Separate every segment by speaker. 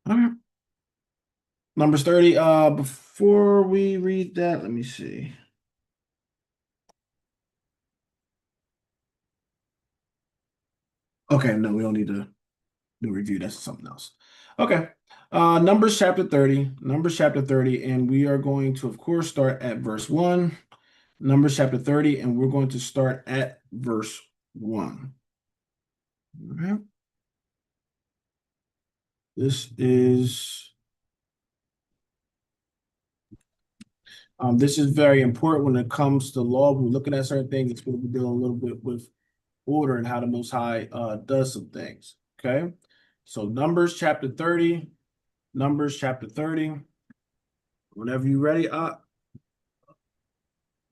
Speaker 1: All right. Numbers 30. Before we read that, let me see. Okay, no, we don't need to do a review. That's something else. Okay. Numbers chapter 30. Numbers chapter 30, and we are going to, of course, start at verse 1. Numbers chapter 30, and we're going to start at verse 1. All right. This is very important when it comes to law. We're looking at certain things. It's going to be dealing a little bit with order and how the Most High does some things. Okay. So Numbers chapter 30. Numbers chapter 30. Whenever you're ready,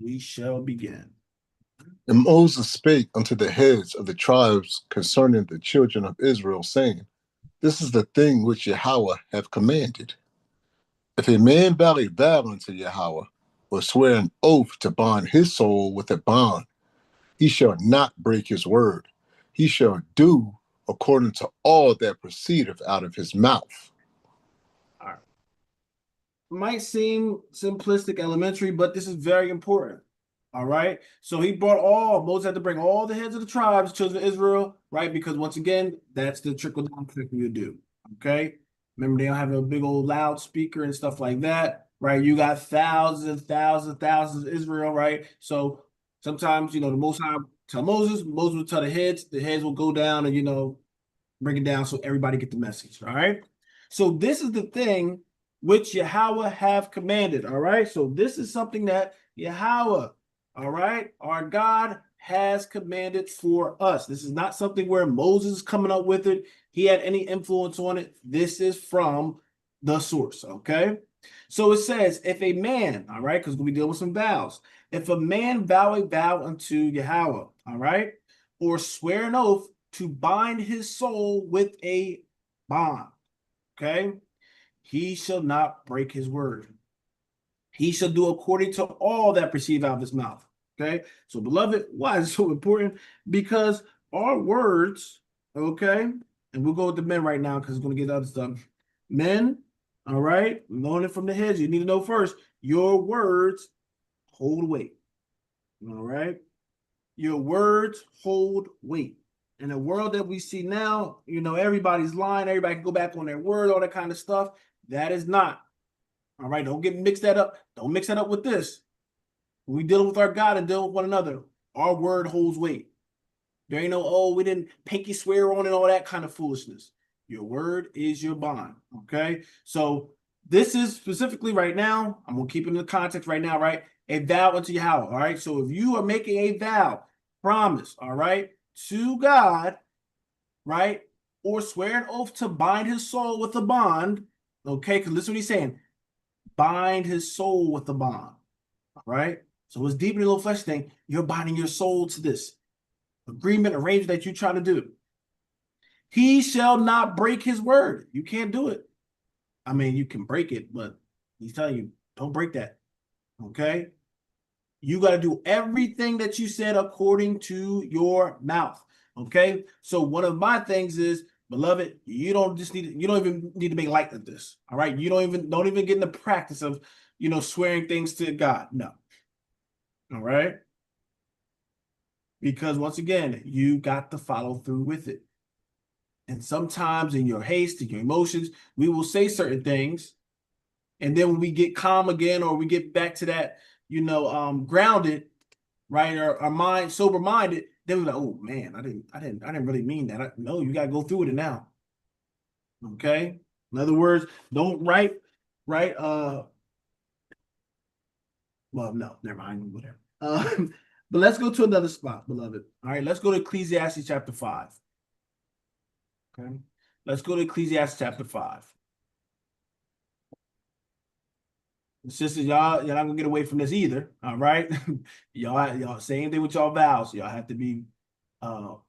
Speaker 1: we shall begin.
Speaker 2: And Moses spake unto the heads of the tribes concerning the children of Israel, saying, This is the thing which Yahweh hath commanded. If a man vow a vow unto Yahweh, or swear an oath to bond his soul with a bond, he shall not break his word. He shall do according to all that proceedeth out of his mouth.
Speaker 1: All right. Might seem simplistic, elementary, but this is very important. All right. So Moses had to bring all the heads of the tribes, children of Israel, right? Because once again, that's the trickle down trick you do. Okay. Remember, they don't have a big old loudspeaker and stuff like that, right? You got thousands of Israel, right? So sometimes, the Most High tell Moses will tell the heads will go down and, bring it down so everybody get the message. All right. So this is the thing which Yahweh have commanded. All right. So this is something that Yahweh, all right, our God has commanded for us. This is not something where Moses is coming up with it. He had any influence on it. This is from the source. Okay. So it says, if a man, all right, because we deal with some vows, if a man vow a vow unto Yahweh, all right, or swear an oath to bind his soul with a bond, okay, he shall not break his word. He shall do according to all that proceed out of his mouth. Okay. So, beloved, why is it so important? Because our words, okay, and we'll go with the men right now because it's going to get other stuff. Men, all right, knowing it from the heads, you need to know first your words hold weight. All right. Your words hold weight. In the world that we see now, everybody's lying, everybody can go back on their word, all that kind of stuff. That is not. All right, don't get mixed that up. Don't mix that up with this. When we dealing with our God and dealing with one another, our word holds weight. There ain't no, oh, we didn't pinky swear on it, all that kind of foolishness. Your word is your bond. Okay. So this is specifically right now, I'm gonna keep it in the context right now, right? A vow unto Yahweh. All right. So if you are making a vow, promise, all right, to God, right, or swear an oath to bind his soul with a bond, okay, because listen what he's saying, bind his soul with a bond, all right? So it's deep in the little flesh thing. You're binding your soul to this agreement, arrangement that you're trying to do. He shall not break his word. You can't do it. I mean, you can break it, but he's telling you, don't break that, okay? You got to do everything that you said according to your mouth. Okay. So one of my things is, beloved, you don't even need to make light of this. All right. You don't even get in the practice of, swearing things to God. No. All right. Because once again, you got to follow through with it. And sometimes in your haste and your emotions, we will say certain things. And then when we get calm again, or we get back to that, grounded, right? Our mind sober minded, then we're like, oh man, I didn't really mean that. No, you gotta go through with it now. Okay. In other words, don't write. Well, no, never mind, whatever. But let's go to another spot, beloved. All right, let's go to Ecclesiastes chapter 5. Okay, let's go to Ecclesiastes chapter 5. Sisters, y'all not gonna get away from this either. All right, y'all, same thing with y'all vows. Y'all have to be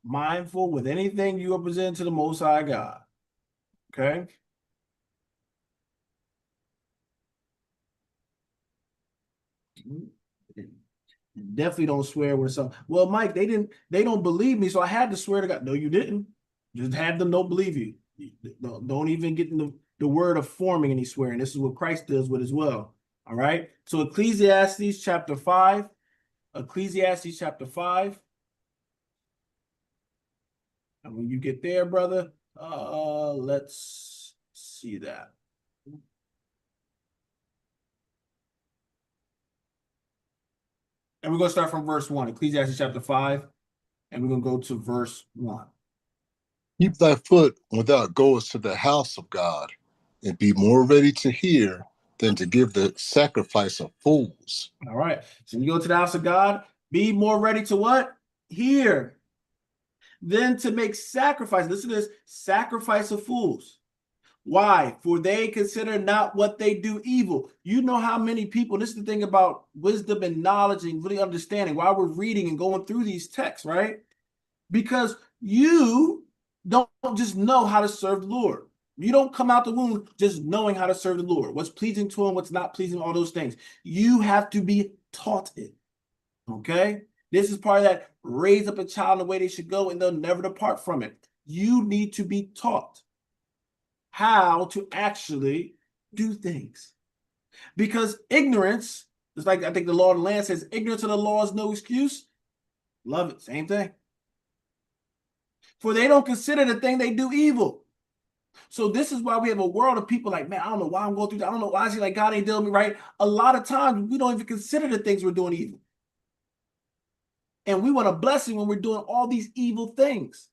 Speaker 1: mindful with anything you are presenting to the Most High God. Okay. Definitely don't swear with some. Well, Mike, they don't believe me, so I had to swear to God. No, you didn't. Just have them don't believe you. Don't even get in the the word of forming any swearing. This is what Christ deals with as well. All right. So Ecclesiastes chapter 5. Ecclesiastes chapter 5. And when you get there, brother, let's see that. And we're going to start from verse 1, Ecclesiastes chapter 5, and we're going to go to verse 1.
Speaker 2: Keep thy foot when thou goest to the house of God, and be more ready to hear than to give the sacrifice of fools.
Speaker 1: All right. So you go to the house of God, be more ready to what? Hear. Then to make sacrifice. Listen to this, sacrifice of fools. Why? For they consider not what they do evil. You know how many people, this is the thing about wisdom and knowledge and really understanding while we're reading and going through these texts, right? Because you don't just know how to serve the Lord. You don't come out the womb just knowing how to serve the Lord, what's pleasing to him, what's not pleasing, all those things. You have to be taught it. Okay? This is part of that raise up a child in the way they should go and they'll never depart from it. You need to be taught how to actually do things. Because ignorance, it's like I think the law of the land says, ignorance of the law is no excuse. Love it. Same thing. For they don't consider the thing they do evil. So this is why we have a world of people like, man, I don't know why I'm going through that. I don't know why I see like God ain't dealing with me right. A lot of times we don't even consider the things we're doing evil. And we want a blessing when we're doing all these evil things.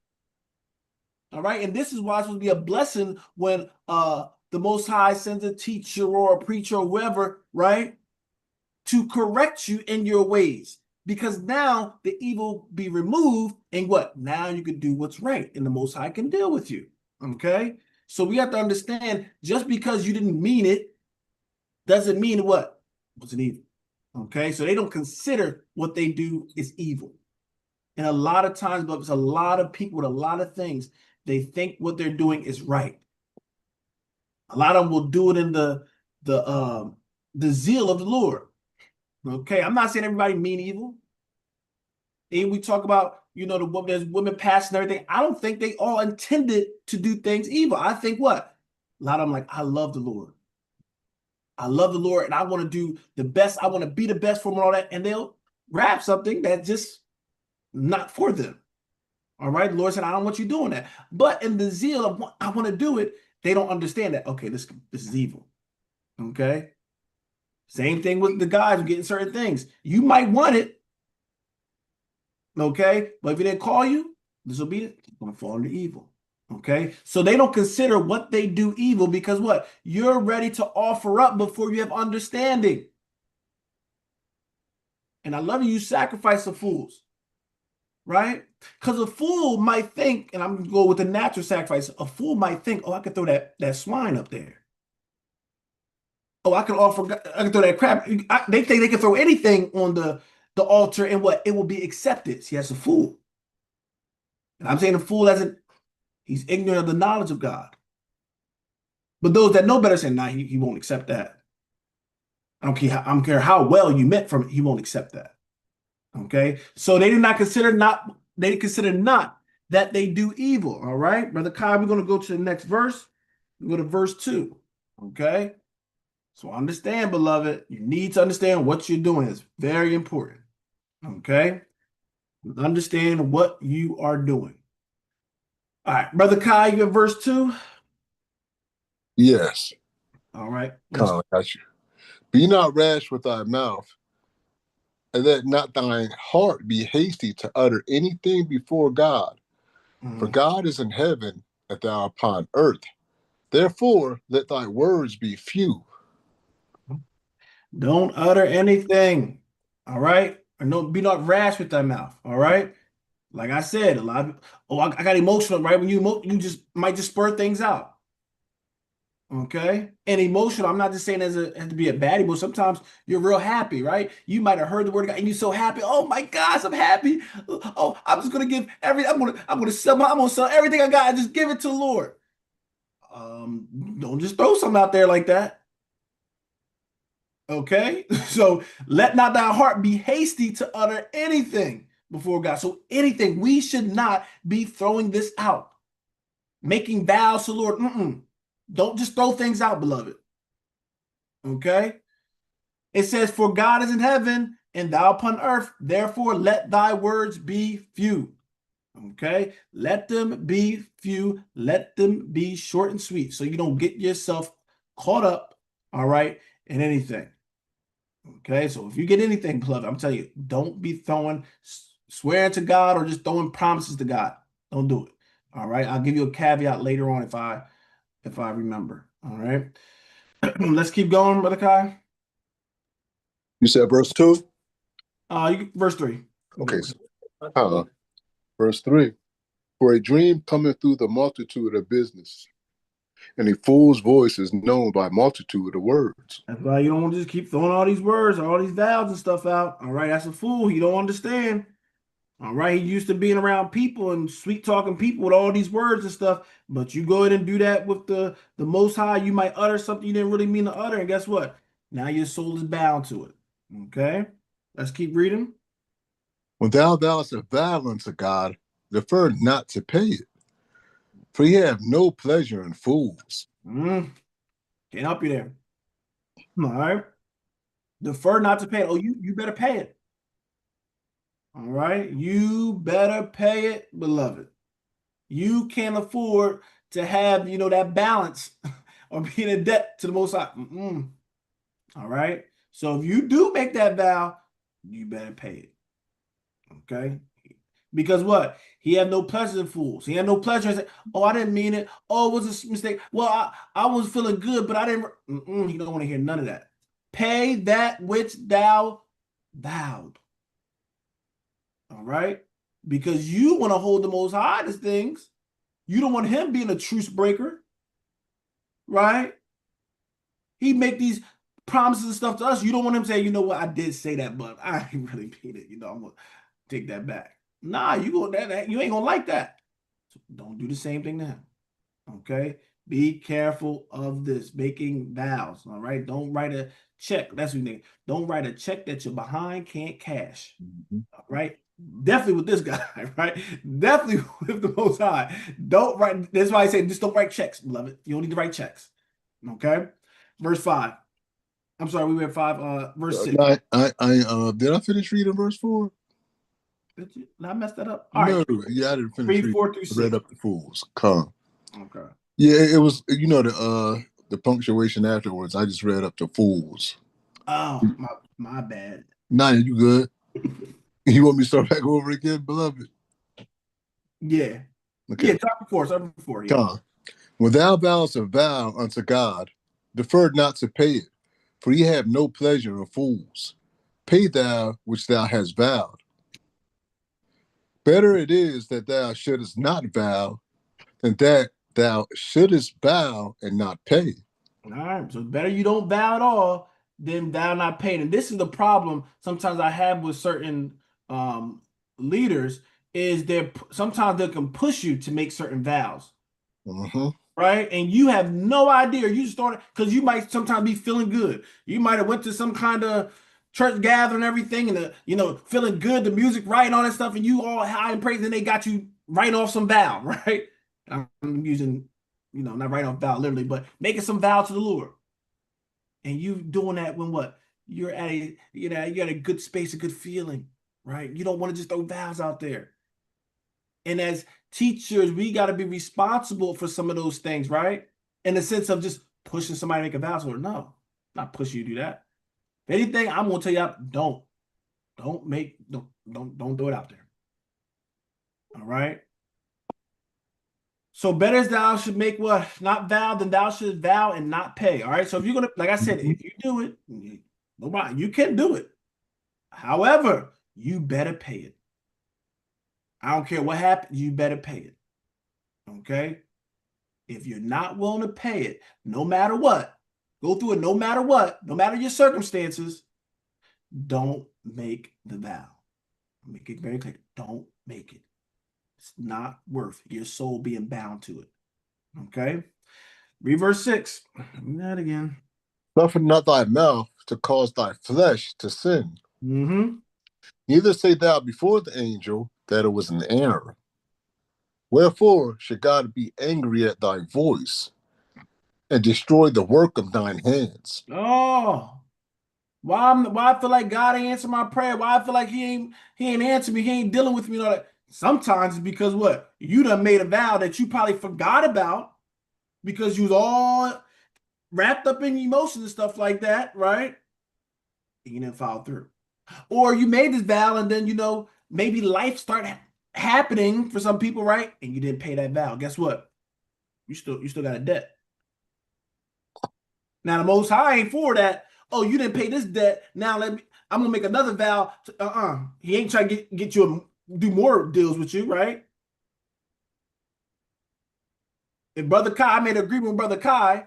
Speaker 1: All right. And this is why it's supposed to be a blessing when the Most High sends a teacher or a preacher or whoever, right, to correct you in your ways. Because now the evil be removed, and what? Now you can do what's right, and the Most High can deal with you. Okay? So we have to understand, just because you didn't mean it, doesn't mean what? What's an evil. Okay? So they don't consider what they do is evil. And a lot of times, but there's a lot of people with a lot of things, they think what they're doing is right. A lot of them will do it in the zeal of the Lord. Okay, I'm not saying everybody mean evil. And we talk about, you know, there's women passing everything. I don't think they all intended to do things evil. I think what? A lot of them like, I love the Lord. I love the Lord and I want to do the best. I want to be the best for them and all that. And they'll grab something that's just not for them. All right. The Lord said, I don't want you doing that. But in the zeal of I want to do it, they don't understand that. Okay, this is evil. Okay. Same thing with the guys who getting certain things. You might want it. Okay. But if he didn't call you, disobedient, you're going to fall into evil. Okay. So they don't consider what they do evil because what? You're ready to offer up before you have understanding. And I love you sacrifice of fools. Right? Because a fool might think, and I'm going to go with the natural sacrifice, a fool might think, oh, I could throw that swine up there. Oh, I can throw that crap. They think they can throw anything on the altar and what? It will be accepted. See, that's a fool. And I'm saying a fool he's ignorant of the knowledge of God. But those that know better say, nah, he won't accept that. I don't care how well you meant from it, he won't accept that. Okay, so they consider not that they do evil. All right, Brother Kai, we're going to go to the next verse. We go to verse 2. Okay, so understand, beloved, you need to understand what you're doing. It's very important. Okay, understand what you are doing. All right, Brother Kai, you have verse 2.
Speaker 2: Yes.
Speaker 1: All right,
Speaker 2: Come, got you. Be not rash with thy mouth, and let not thine heart be hasty to utter anything before God. For God is in heaven, and thou upon earth. Therefore, let thy words be few.
Speaker 1: Don't utter anything. All right, or no, be not rash with thy mouth. All right. Like I said, a lot of, I got emotional, right? When you just might just spur things out. Okay. And emotional, I'm not just saying as to be a baddie, but sometimes you're real happy, right? You might have heard the word of God and you're so happy. Oh my gosh, I'm happy. Oh, I'm just gonna give I'm gonna sell everything I got and just give it to the Lord. Don't just throw something out there like that. Okay. So let not thy heart be hasty to utter anything before God. So anything, we should not be throwing this out, making vows to the Lord. Don't just throw things out, beloved. Okay? It says, "For God is in heaven, and thou upon earth. Therefore, let thy words be few." Okay? Let them be few. Let them be short and sweet, so you don't get yourself caught up, all right, in anything. Okay? So if you get anything, beloved, I'm telling you, don't be swearing to God or just throwing promises to God. Don't do it. All right? I'll give you a caveat later on if I remember. All right? Let's keep going, Brother Kai.
Speaker 2: You said verse 2?
Speaker 1: Verse 3.
Speaker 2: Okay, so, verse 3. For a dream cometh through the multitude of business, and a fool's voice is known by multitude of words.
Speaker 1: That's why you don't want to just keep throwing all these words, all these vowels and stuff out. All right, that's a fool. He don't understand. All right, he used to being around people and sweet talking people with all these words and stuff. But you go ahead and do that with the Most High, you might utter something you didn't really mean to utter, and guess what? Now your soul is bound to it. Okay, let's keep reading.
Speaker 2: When thou vowest a vow unto God, defer not to pay it, for ye have no pleasure in fools.
Speaker 1: Can't help you there. All right, defer not to pay it. Oh, you better pay it. All right, you better pay it, beloved. You can't afford to have, that balance or be in debt to the Most High. All right. So if you do make that vow, you better pay it. Okay. Because what? He had no pleasure in fools. He had no pleasure in saying, "Oh, I didn't mean it. Oh, it was a mistake. Well, I was feeling good, but I didn't." He don't want to hear none of that. Pay that which thou vowed. All right. Because you want to hold the Most High to things. You don't want him being a truce breaker, right? He make these promises and stuff to us. You don't want him to say, "You know what, I did say that, but I ain't really mean it. I'm gonna take that back." Nah, you ain't gonna like that. So don't do the same thing to him. Okay. Be careful of this making vows. All right. Don't write a check. That's what you think. Don't write a check that you're behind can't cash. All right. Definitely with this guy, right? Definitely with the Most High. Don't write. That's why I say just don't write checks, beloved. You don't need to write checks. Okay. Verse 5. I'm sorry, we were at 5, verse 6.
Speaker 2: Did I finish reading verse 4?
Speaker 1: Did I mess that up? All right.
Speaker 2: No, yeah, I didn't finish
Speaker 1: 3,
Speaker 2: reading.
Speaker 1: 4 through
Speaker 2: I read
Speaker 1: 6.
Speaker 2: up the fools. Come.
Speaker 1: Okay.
Speaker 2: Yeah, it was, the punctuation afterwards. I just read up to fools.
Speaker 1: Oh, my bad.
Speaker 2: Nah, you good. You want me to start back over again, beloved?
Speaker 1: Yeah.
Speaker 2: Okay.
Speaker 1: Yeah, start before, yeah.
Speaker 2: Come. When thou vowest a vow unto God, defer not to pay it, for ye have no pleasure in fools. Pay thou which thou hast vowed. Better it is that thou shouldest not vow than that thou shouldest vow and not pay.
Speaker 1: All right. So better you don't vow at all than vow not paid. And this is the problem sometimes I have with certain leaders is sometimes they can push you to make certain vows.
Speaker 2: Mm-hmm.
Speaker 1: Right? And you have no idea. You started because you might sometimes be feeling good. You might have went to some kind of church gathering and everything, and feeling good, the music right, and all that stuff, and you all high and praise, and they got you writing off some vow, right? I'm using, not writing off vow literally, but making some vow to the Lord. And you doing that when what? You're at you got a good space, a good feeling, right? You don't want to just throw vows out there. And as teachers, we got to be responsible for some of those things, right? In the sense of just pushing somebody to make a vow. So no, not pushing you to do that. If anything, I'm gonna tell you, don't throw it out there. All right. So better is thou should make what not vow than thou should vow and not pay. All right. So if you're gonna, like I said,
Speaker 2: Mm-hmm.
Speaker 1: if you do it, nobody, you can do it. However, you better pay it. I don't care what happens, you better pay it. Okay. If you're not willing to pay it, no matter what, go through it no matter what, no matter your circumstances, don't make the vow. Make it very clear. Don't make it. It's not worth your soul being bound to it. Okay? Read verse 6. Read that again.
Speaker 2: Suffer not thy mouth to cause thy flesh to sin.
Speaker 1: Mm-hmm.
Speaker 2: Neither say thou before the angel that it was an error. Wherefore should God be angry at thy voice? and destroy the work of thine hands.
Speaker 1: Oh, why I feel like God ain't answer my prayer? Why I feel like he ain't answering me, he ain't dealing with me and all that. Sometimes it's because what? You done made a vow that you probably forgot about because you was all wrapped up in emotions and stuff like that, right? And you didn't follow through. Or you made this vow and then maybe life started happening for some people, right? And you didn't pay that vow. Guess what? You still got a debt. Now the Most High ain't for that. Oh, you didn't pay this debt. Now I'm gonna make another vow. He ain't trying to get you do more deals with you, right? If Brother Kai, I made an agreement with Brother Kai,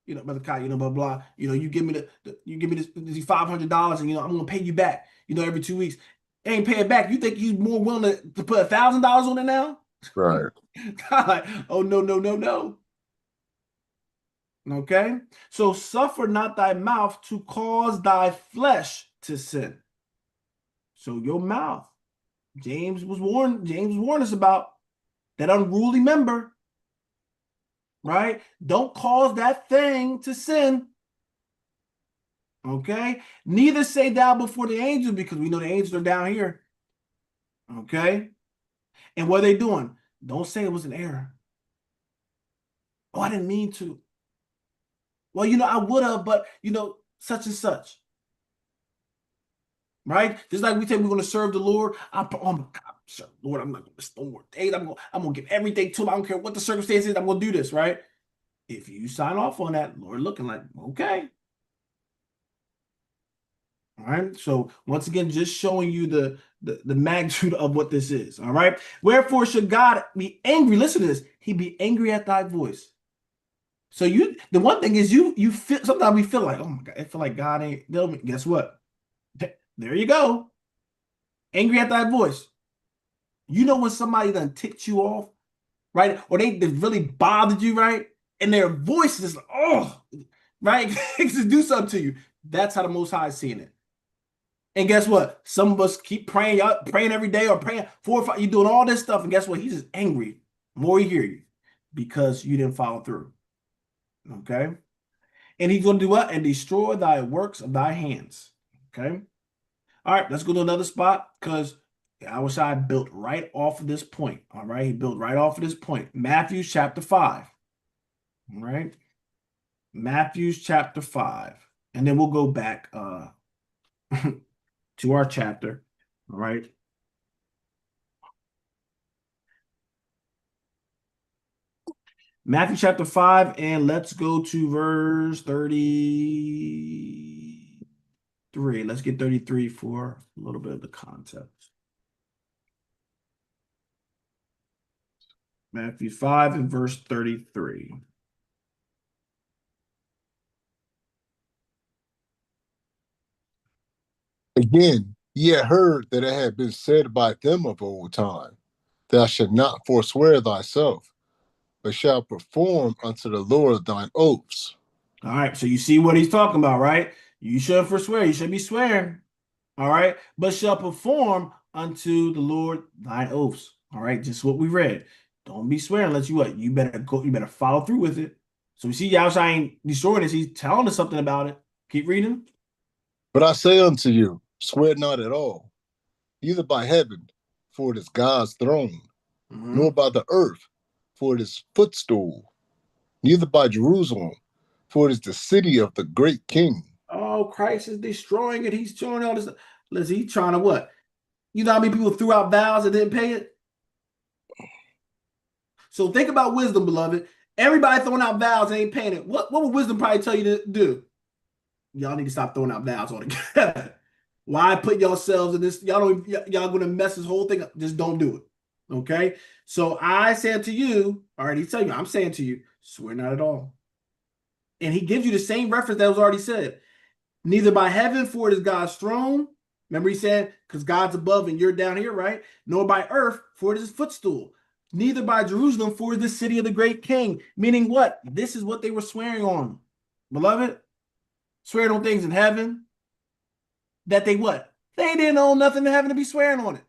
Speaker 1: Brother Kai, blah blah. You give me you give me this $500, and I'm gonna pay you back. Every 2 weeks. Ain't pay it back. You think you more willing to put $1,000 on it now?
Speaker 2: Right.
Speaker 1: God, oh no, no, no, no. Okay, so suffer not thy mouth to cause thy flesh to sin. So your mouth, James warned us about that unruly member, right? Don't cause that thing to sin. Okay, neither say thou before the angels, because we know the angels are down here. Okay, and what are they doing? Don't say it was an error. Oh, I didn't mean to. Well, I would have, but such and such. Right? Just like we say we're going to serve the Lord. Oh my God, sir, Lord, I'm not going to miss no more days. I'm going to give everything to him. I don't care what the circumstances is. I'm going to do this, right? If you sign off on that, Lord looking like, okay. All right. So once again, just showing you the magnitude of what this is. All right. Wherefore should God be angry? Listen to this. He be angry at thy voice. So the one thing is you feel, sometimes we feel like, oh my God, I feel like God ain't. Guess what? There you go. Angry at thy voice. When somebody done ticked you off, right? Or they really bothered you, right? And their voice is like, oh, right? Just do something to you. That's how the Most High is seeing it. And guess what? Some of us keep praying, y'all praying every day or praying 4 or 5. You're doing all this stuff, and guess what? He's just angry. More he hear you because you didn't follow through. Okay. And he's going to do what? And destroy thy works of thy hands. Okay. All right, let's go to another spot because Awashai built right off of this point. All right, he built right off of this point. Matthew chapter 5. All right, Matthew chapter 5. And then we'll go back to our chapter. All right. Matthew chapter 5, and let's go to verse 33. Let's get 33 for a little bit of the context. Matthew 5 and verse 33.
Speaker 2: Again, ye had heard that it had been said by them of old time, thou shalt not forswear thyself, but shalt perform unto the Lord thine oaths.
Speaker 1: All right, so you see what he's talking about, right? You shouldn't forswear, you should be swearing. All right, but shall perform unto the Lord thine oaths. All right, just what we read. Don't be swearing unless you what? You better go, you better follow through with it. So we see Yahushua ain't destroying this, he's telling us something about it. Keep reading.
Speaker 2: But I say unto you, swear not at all, either by heaven, for it is God's throne, nor
Speaker 1: Mhm.
Speaker 2: by the earth, for it is footstool, neither by Jerusalem, for it is the city of the great king.
Speaker 1: Oh, Christ is destroying it. He's showing all this. Listen, he's trying to what? You know how many people threw out vows and didn't pay it? So think about wisdom, beloved. Everybody throwing out vows and ain't paying it. What would wisdom probably tell you to do? Y'all need to stop throwing out vows altogether. Why put yourselves in this? Y'all gonna mess this whole thing up. Just don't do it. Okay. So I said to you, already tell you, I'm saying to you, swear not at all. And he gives you the same reference that was already said. Neither by heaven, for it is God's throne. Remember, he said, because God's above and you're down here, right? Nor by earth, for it is his footstool. Neither by Jerusalem, for it is the city of the great king. Meaning what? This is what they were swearing on. Beloved, swearing on things in heaven that they what? They didn't own nothing in heaven to be swearing on it.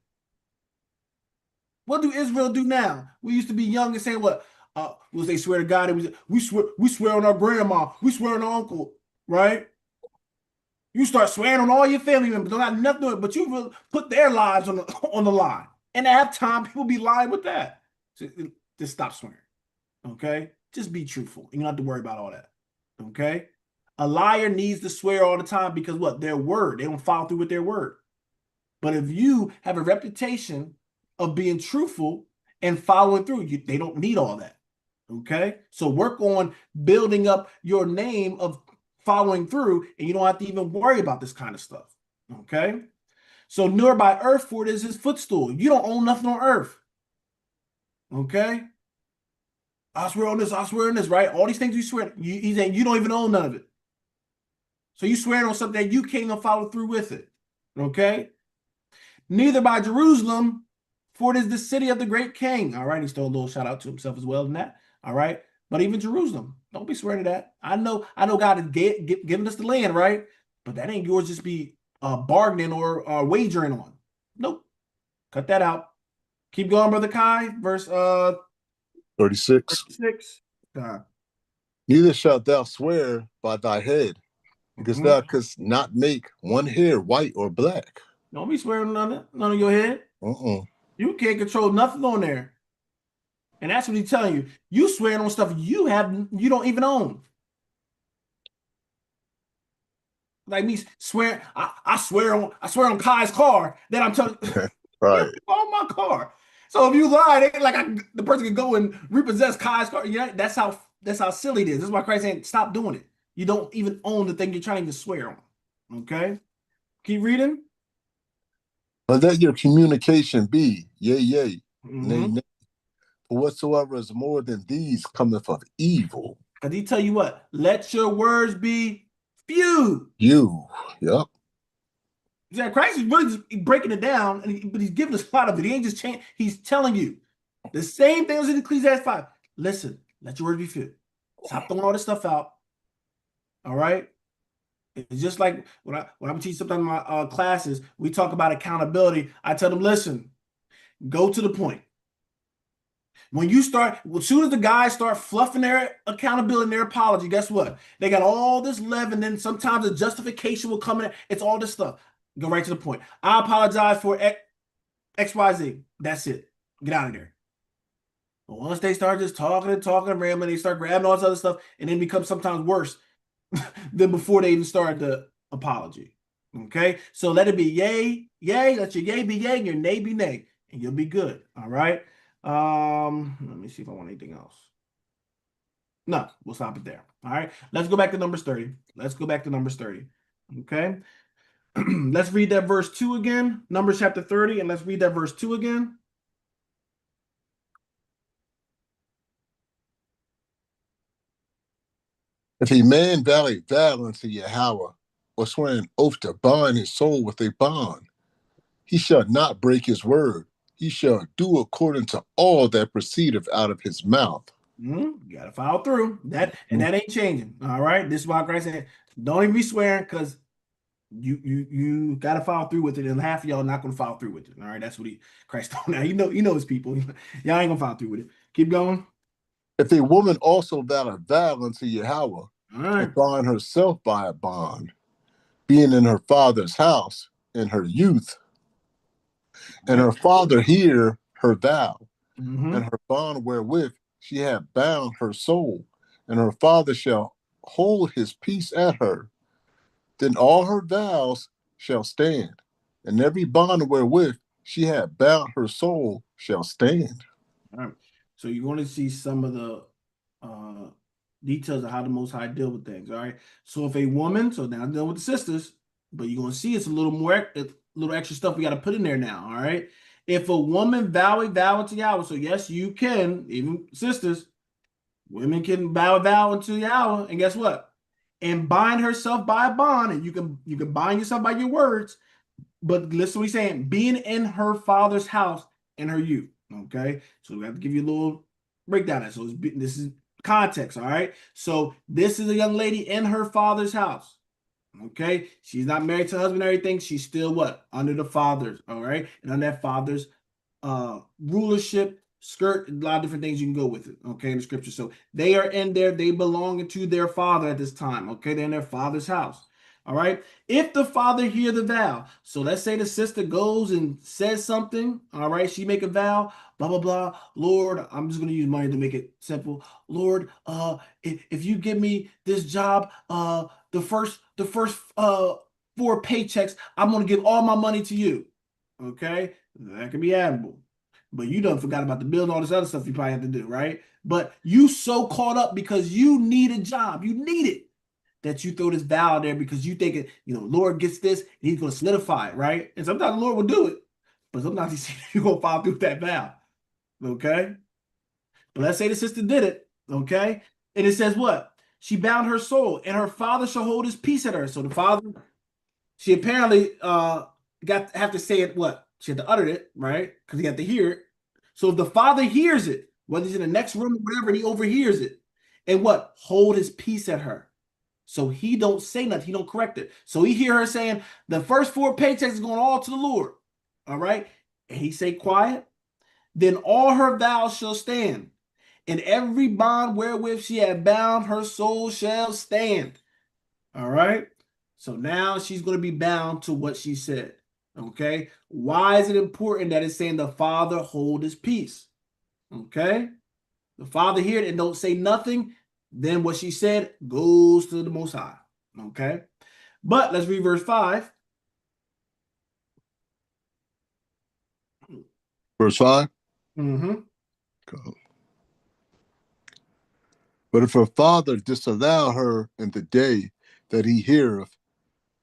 Speaker 1: What do Israel do now? We used to be young and saying what? was they swear to God, it was we swear on our grandma, we swear on our uncle, right? You start swearing on all your family members, don't have nothing to it, but you will put their lives on the on the line. And at halftime, people be lying with that. So, just stop swearing. Okay? Just be truthful. You don't have to worry about all that. Okay? A liar needs to swear all the time because what? Their word. They don't follow through with their word. But if you have a reputation of being truthful and following through, they don't need all that. Okay? So work on building up your name of following through, and you don't have to even worry about this kind of stuff. Okay? So nor by earth, for it is his footstool. You don't own nothing on earth. Okay? I swear on this, I swear on this, right? All these things you swear, he's saying you don't even own none of it. So you swearing on something that you can't even follow through with it. Okay? Neither by Jerusalem, for it is the city of the great king. All right, he stole a little shout out to himself as well in that. All right, but even Jerusalem, don't be swearing to that. I know God is giving us the land, right? But that ain't yours. Just be bargaining or wagering on. Nope, cut that out. Keep going, brother Kai. Verse
Speaker 2: 36.
Speaker 1: 36.
Speaker 2: Neither shalt thou swear by thy head, because thou couldst not make one hair white or black.
Speaker 1: Don't be swearing none of your head. You can't control nothing on there. And that's what he's telling you. You swearing on stuff you don't even own. Like me swearing, I swear on Kai's car. Then I'm telling
Speaker 2: right
Speaker 1: on my car. So if you lie, they like the person can go and repossess Kai's car. Yeah, that's how silly it is. This is why Christ saying stop doing it. You don't even own the thing you're trying to swear on. Okay, keep reading.
Speaker 2: But let your communication be yea, yea, nay, nay. For whatsoever is more than these cometh of evil.
Speaker 1: Because he tell you what, let your words be few.
Speaker 2: Yep.
Speaker 1: Yeah, Christ is really just breaking it down, but he's giving us a lot of it. He ain't just changing. He's telling you the same thing as in Ecclesiastes 5. Listen, let your words be few. Stop throwing all this stuff out. All right. It's just like when I'm teaching sometimes in my classes, we talk about accountability. I tell them, listen, go to the point. When you start, as soon as the guys start fluffing their accountability and their apology, guess what? They got all this leaven, and then sometimes a justification will come in. It's all this stuff. Go right to the point. I apologize for XYZ. That's it. Get out of there. But once they start just talking and rambling, they start grabbing all this other stuff, and then becomes sometimes worse than before they even started the apology. Okay? So let it be yay, yay. Let your yay be yay and your nay be nay, and you'll be good. All right? Let me see if I want anything else. No, we'll stop it there. All right. Let's go back to Numbers 30. Okay. Let's read that verse 2 again. Numbers chapter 30, and let's read that verse 2 again.
Speaker 2: If a man vow unto Yahweh, or swear an oath to bind his soul with a bond, he shall not break his word. He shall do according to all that proceedeth out of his mouth.
Speaker 1: You gotta follow through that, and that ain't changing. All right. This is why Christ said, don't even be swearing, because you gotta follow through with it, and half of y'all not gonna follow through with it. All right. That's what Christ told now. You know his people. Y'all ain't gonna follow through with it. Keep going.
Speaker 2: If a woman also vow unto Yahweh, and bind herself by a bond, being in her father's house in her youth, and her father hear her vow, and her bond wherewith she hath bound her soul, and her father shall hold his peace at her, then all her vows shall stand, and every bond wherewith she hath bound her soul shall stand.
Speaker 1: All right. So you're going to see some of the details of how the Most High deal with things. All right. So if a woman, so now I'm dealing with the sisters, but you're going to see it's a little extra stuff we got to put in there now. All right. If a woman vow unto Yahweh, so yes, you can, even sisters, women can vow unto Yahweh, and guess what? And bind herself by a bond, and you can bind yourself by your words. But listen to what he's saying: being in her father's house in her youth. Okay, so we have to give you a little breakdown of that. So this is context. All right, so this is a young lady in her father's house. Okay, she's not married to her husband or anything. She's still what? Under the father's. All right, and under that father's rulership, skirt, a lot of different things you can go with it, okay, in the scripture. So they are in there, they belong to their father at this time, okay? They're in their father's house. All right. If the father hear the vow, so let's say the sister goes and says something, all right, she make a vow, blah blah blah. Lord, I'm just gonna use money to make it simple. Lord, if you give me this job, the first four paychecks, I'm gonna give all my money to you. Okay, that can be admirable. But you done forgot about the bill and all this other stuff you probably have to do, right? But you so caught up because you need a job, you need it, that you throw this vow there because you think it, Lord gets this, and he's going to solidify it, right? And sometimes the Lord will do it, but sometimes you're going to follow through with that vow, okay? But let's say the sister did it, okay? And it says what? She bound her soul, and her father shall hold his peace at her. So the father, she apparently have to say it what? She had to utter it, right? Because he had to hear it. So if the father hears it, whether he's in the next room or whatever, and he overhears it, and what? Hold his peace at her. So he don't say nothing. He don't correct it. So he hear her saying the first four paychecks is going all to the Lord. All right. And he say quiet. Then all her vows shall stand, and every bond wherewith she had bound her soul shall stand. All right. So now she's going to be bound to what she said. Okay. Why is it important that it's saying the father hold his peace? Okay. The father hear it and don't say nothing. Then what she said goes to the Most High. Okay. But let's read verse 5.
Speaker 2: Verse 5.
Speaker 1: Mm-hmm.
Speaker 2: But if her father disallow her in the day that he heareth,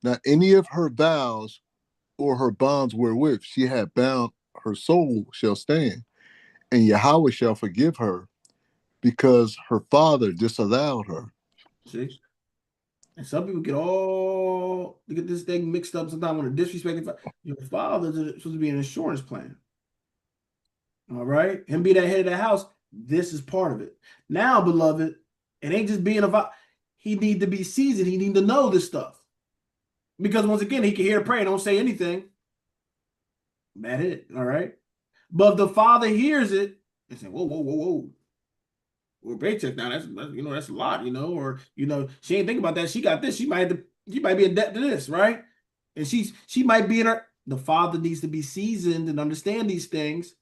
Speaker 2: not any of her vows or her bonds wherewith she had bound her soul shall stand, and Yahweh shall forgive her, because her father disallowed her.
Speaker 1: See? And some people get this thing mixed up sometimes when a disrespecting your father's supposed to be an insurance plan. All right. Him be that head of the house. This is part of it. Now, beloved, it ain't just being a he need to be seasoned. He need to know this stuff. Because once again, he can hear the prayer and don't say anything. That it. All right. But if the father hears it and say, whoa, whoa, whoa, whoa. Or paycheck now, that's a lot, or she ain't thinking about that. She got this. She might be in debt to this, right? And she might be in her. The father needs to be seasoned and understand these things,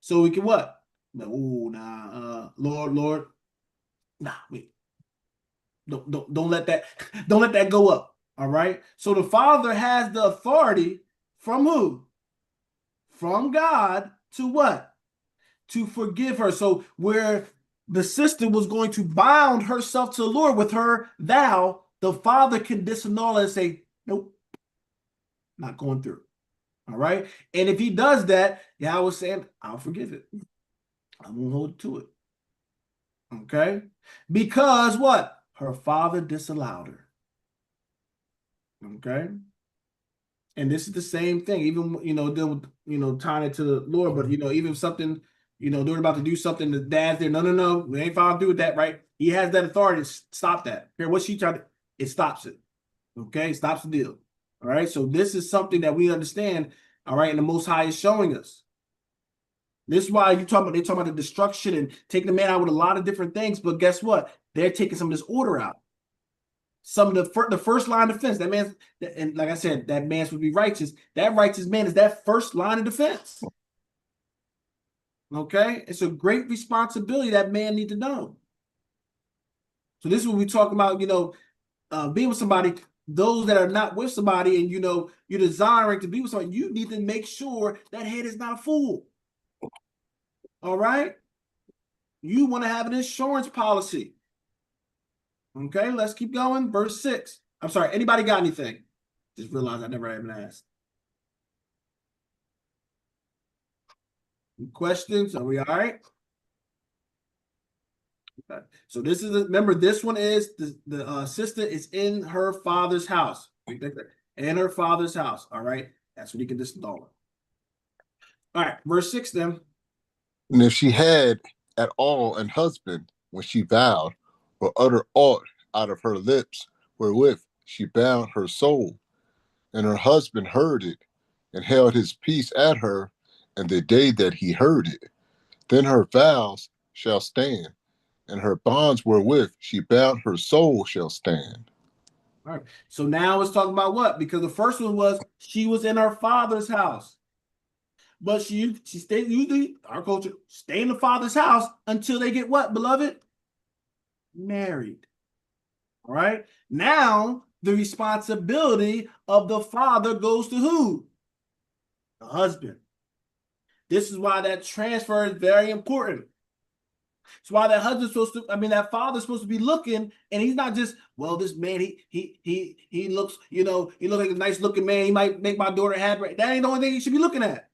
Speaker 1: so we can what? Oh, nah, Lord, nah, wait, don't let that don't let that go up. All right. So the father has the authority from who? From God to what? To forgive her. So where the sister was going to bind herself to the Lord with her vow, the father can disannul and say, nope, not going through. All right. And if he does that, Yahweh was saying, I'll forgive it. I won't hold to it. Okay. Because what? Her father disallowed her. Okay. And this is the same thing, even dealing with tying it to the Lord, but even something, they're about to do something, the dad's there, no, we ain't following through with that, right? He has that authority to stop that. Here, what she tried to, it stops it. Okay, it stops the deal. All right. So this is something that we understand, all right, and the Most High is showing us. This is why they're talking about the destruction and taking the man out with a lot of different things, but guess what? They're taking some of this order out. Some of the first line of defense, that man, and like I said, that man's would be righteous. That righteous man is that first line of defense. Okay, it's a great responsibility that man need to know. So this is what we talk about, being with somebody. Those that are not with somebody, and you're desiring to be with somebody, you need to make sure that head is not a fool. All right, you want to have an insurance policy. Okay, let's keep going. Verse 6. I'm sorry, anybody got anything? Just realized I never even asked. Questions? Are we all right? Okay. So this is remember, this one is the assistant is in her father's house. In her father's house. All right. That's what he can disannul it. All right, verse 6 then.
Speaker 2: And if she had at all an husband when she vowed, or uttered aught out of her lips wherewith she bound her soul, and her husband heard it, and held his peace at her, and the day that he heard it, Then her vows shall stand, and her bonds wherewith she bound her soul shall stand.
Speaker 1: All right. So now it's talking about what? Because the first one was she was in her father's house. But she stayed, usually our culture, stay in the father's house until they get what, beloved? Married. All right. Now the responsibility of the father goes to who? The husband. This is why that transfer is very important. It's why that husband's supposed to, I mean, that father's supposed to be looking, and he's not just, well, this man, he looks, he looks like a nice looking man. He might make my daughter happy. That ain't the only thing he should be looking at.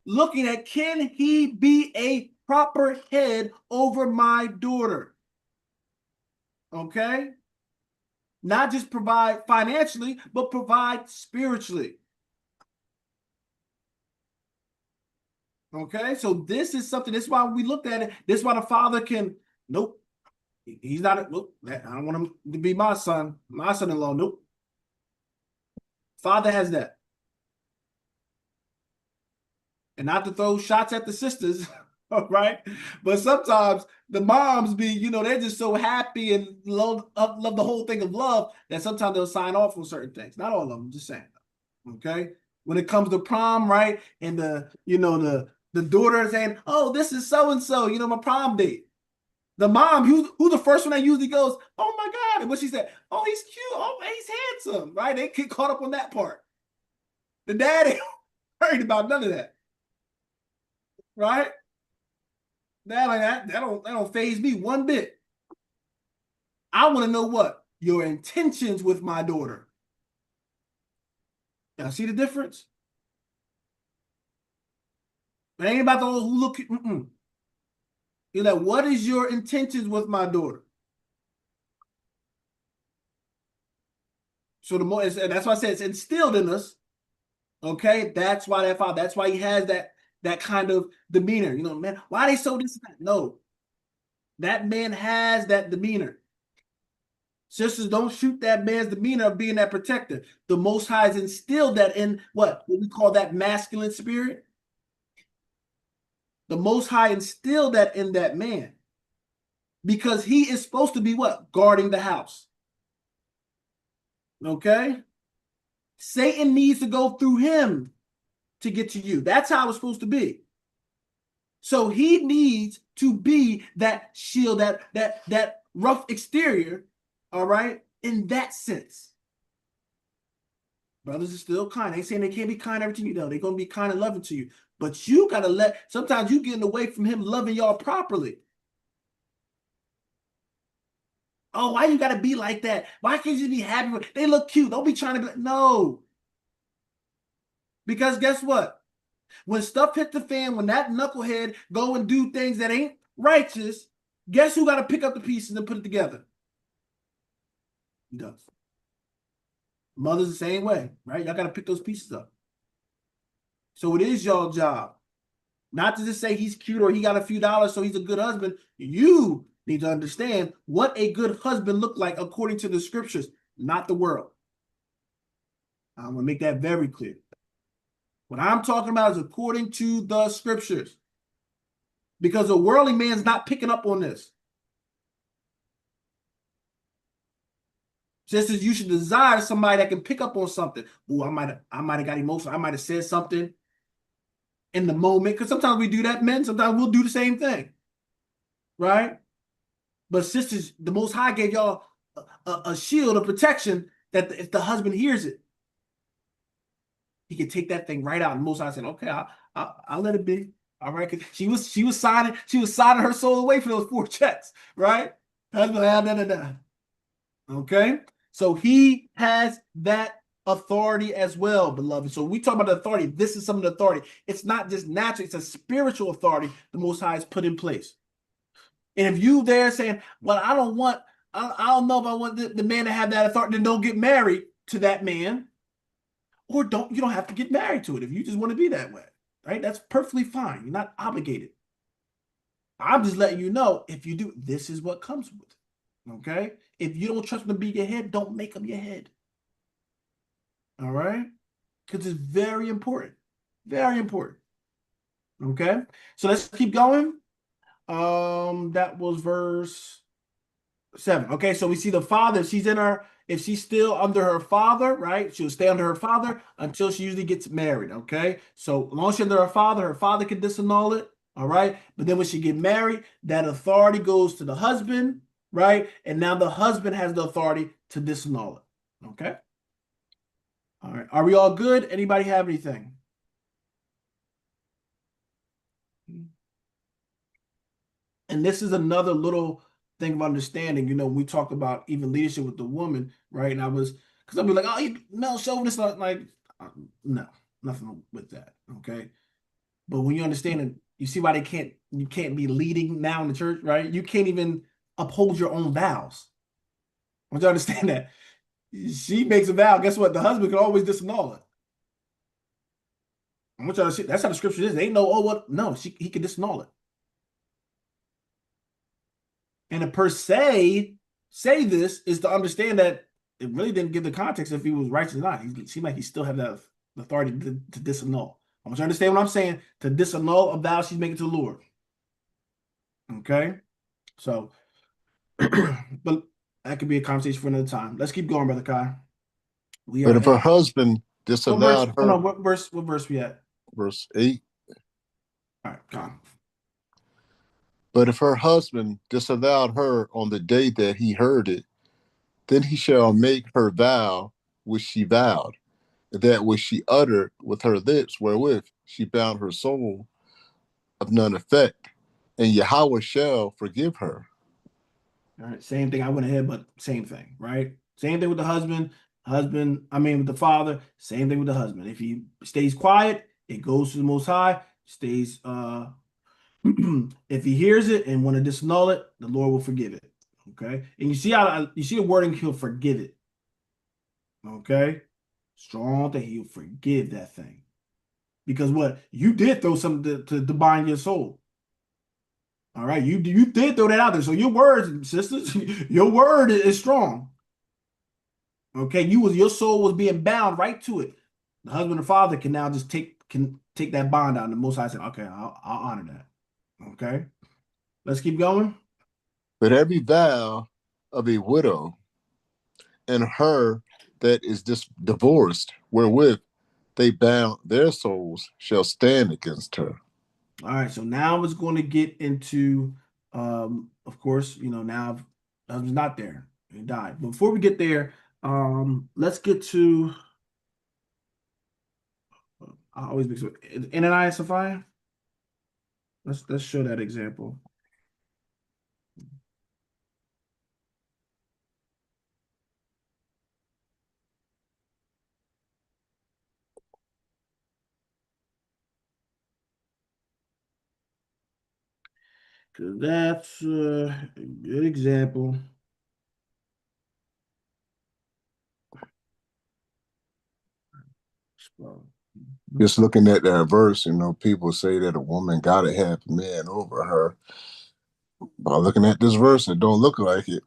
Speaker 1: Looking at, can he be a proper head over my daughter? Okay? Not just provide financially, but provide spiritually. Okay, so this is something. This is why we looked at it. This is why the father can. Nope, he's not. Nope, I don't want him to be my son, my son-in-law. Nope. Father has that, and not to throw shots at the sisters, all right? But sometimes the moms be, they're just so happy and love the whole thing of love that sometimes they'll sign off on certain things. Not all of them, just saying. Okay, when it comes to prom, right? And the daughter saying, "Oh, this is so and so," my prom date. The mom, who the first one that usually goes, "Oh my God," and what she said, "Oh, he's cute. Oh, he's handsome," right? They get caught up on that part. The dad ain't worried about none of that, right? That like that don't faze me one bit. I want to know what your intentions with my daughter. Y'all see the difference? It ain't about the whole look. You're like, what is your intentions with my daughter? So the more, that's why I said it's instilled in us. Okay, that's why that's why he has that kind of demeanor. Man, why are they so this? No, that man has that demeanor. Sisters, don't shoot that man's demeanor of being that protector. The Most High has instilled that in what we call that masculine spirit. The Most High instilled that in that man because he is supposed to be what? Guarding the house. Okay? Satan needs to go through him to get to you. That's how it's supposed to be. So he needs to be that shield, that rough exterior, all right, in that sense. Brothers are still kind. They ain't saying they can't be kind every to you, though. They're gonna be kind and loving to you. But you gotta sometimes you getting away from him loving y'all properly. Oh, why you gotta be like that? Why can't you be happy with they look cute? Don't be trying to be no. Because guess what? When stuff hit the fan, when that knucklehead go and do things that ain't righteous, guess who got to pick up the pieces and put it together? He does. Mother's the same way, right? Y'all got to pick those pieces up. So it is y'all job. Not to just say he's cute or he got a few dollars so he's a good husband. You need to understand what a good husband look like according to the scriptures, not the world. I'm going to make that very clear. What I'm talking about is according to the scriptures. Because a worldly man's not picking up on this. Just as you should desire somebody that can pick up on something. Oh, I might have got emotional. I might have said something in the moment. Because sometimes we do that, men. Sometimes we'll do the same thing. Right? But sisters, the Most High gave y'all a shield of protection that if the husband hears it, he can take that thing right out. And Most High said, "Okay, I'll let it be." All right, because she was signing her soul away for those 4 checks, right? Okay, so he has that authority as well, beloved. So we talk about the authority. This is some of the authority. It's not just natural; it's a spiritual authority the Most High has put in place. And if you there saying, "Well, I don't know if I want the man to have that authority," then don't get married to that man, or you don't have to get married to it if you just want to be that way. Right? That's perfectly fine. You're not obligated. I'm just letting you know if you do, this is what comes with it. Okay? If you don't trust him to be your head, don't make him your head. All right? Because it's very important. Very important. Okay, so let's keep going. That was verse 7. Okay, so we see the father. If she's still under her father, right? She'll stay under her father until she usually gets married. Okay, so as long as she's under her father can disannul it. All right, but then when she get married, that authority goes to the husband, right? And now the husband has the authority to disannul it. Okay. All right. Are we all good? Anybody have anything? And this is another little thing of understanding. We talked about even leadership with the woman, right? And because I'll be like, oh, you male chauvinist, like, no, nothing with that. Okay. But when you understand it, you see why you can't be leading now in the church, right? You can't even uphold your own vows. I want you to understand that. She makes a vow. Guess what? The husband can always disannul it. I want y'all to see that's how the scripture is. They ain't no, oh, what? No, he can disannul it. And to per se say this is to understand that it really didn't give the context if he was righteous or not. He seemed like he still had that authority to disannul. I want you to understand what I'm saying. To disannul a vow she's making to the Lord. Okay? So, but that could be a conversation for another time. Let's keep going, Brother Kai. We
Speaker 2: But
Speaker 1: are
Speaker 2: if
Speaker 1: at
Speaker 2: her husband
Speaker 1: what verse?
Speaker 2: disavowed
Speaker 1: Oh no,
Speaker 2: her,
Speaker 1: what verse we at?
Speaker 2: verse 8,
Speaker 1: All right, come.
Speaker 2: but if her husband disavowed her on the day that he heard it, then he shall make her vow which she vowed, that which she uttered with her lips, wherewith she bound her soul of none effect, and Yahweh shall forgive her.
Speaker 1: All right, same thing. I went ahead, but same thing, right? Same thing with the husband. I mean, with the father, same thing with the husband. If he stays quiet, it goes to the Most High. Stays, if he hears it and want to disannul it, the Lord will forgive it. Okay, and you see the wording, he'll forgive it. Okay, strong that he'll forgive that thing because what you did throw something to bind your soul. All right, you did throw that out there. So your words, sisters, your word is strong. Okay, your soul was being bound right to it. The husband and father can now just take that bond out. And the Most High said, "Okay, I'll honor that." Okay, let's keep going.
Speaker 2: But every vow of a widow and her that is divorced, wherewith they bound their souls, shall stand against her.
Speaker 1: All right, so now it's going to get into, of course, now husband's not there. He died. But before we get there, let's get to. I always mix with Ananias and Sapphira. Let's show that example. Because that's a good example.
Speaker 2: Just looking at that verse, people say that a woman got to have a man over her. By looking at this verse, it don't look like it.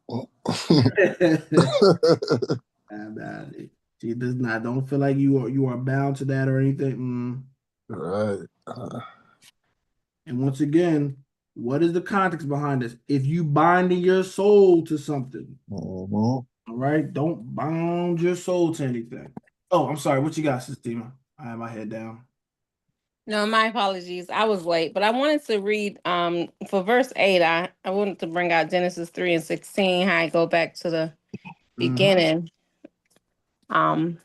Speaker 1: And, she does not. Don't feel like you are bound to that or anything.
Speaker 2: Right.
Speaker 1: And once again, what is the context behind this? If you binding your soul to something,
Speaker 2: Mhm.
Speaker 1: all right, don't bound your soul to anything. Oh, I'm sorry. What you got, Sistema? I have my head down.
Speaker 3: No, my apologies. I was late, but I wanted to read for verse 8, I wanted to bring out Genesis 3 and 16, how I go back to the
Speaker 1: Mm-hmm.
Speaker 3: beginning. Um,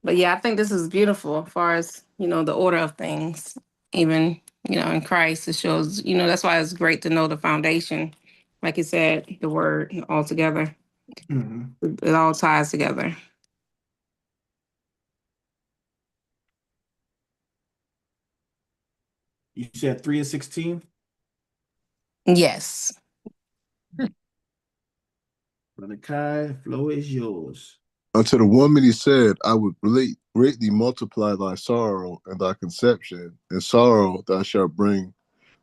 Speaker 3: but yeah, I think this is beautiful as far as, the order of things, even, in Christ. It shows, that's why it's great to know the foundation. Like you said, the word all together.
Speaker 1: Mm-hmm.
Speaker 3: It all ties together.
Speaker 1: You said 3 and 16?
Speaker 3: Yes.
Speaker 1: Brother Kai, flow is yours.
Speaker 2: Unto the woman he said, I would greatly multiply thy sorrow and thy conception. In sorrow thou shalt bring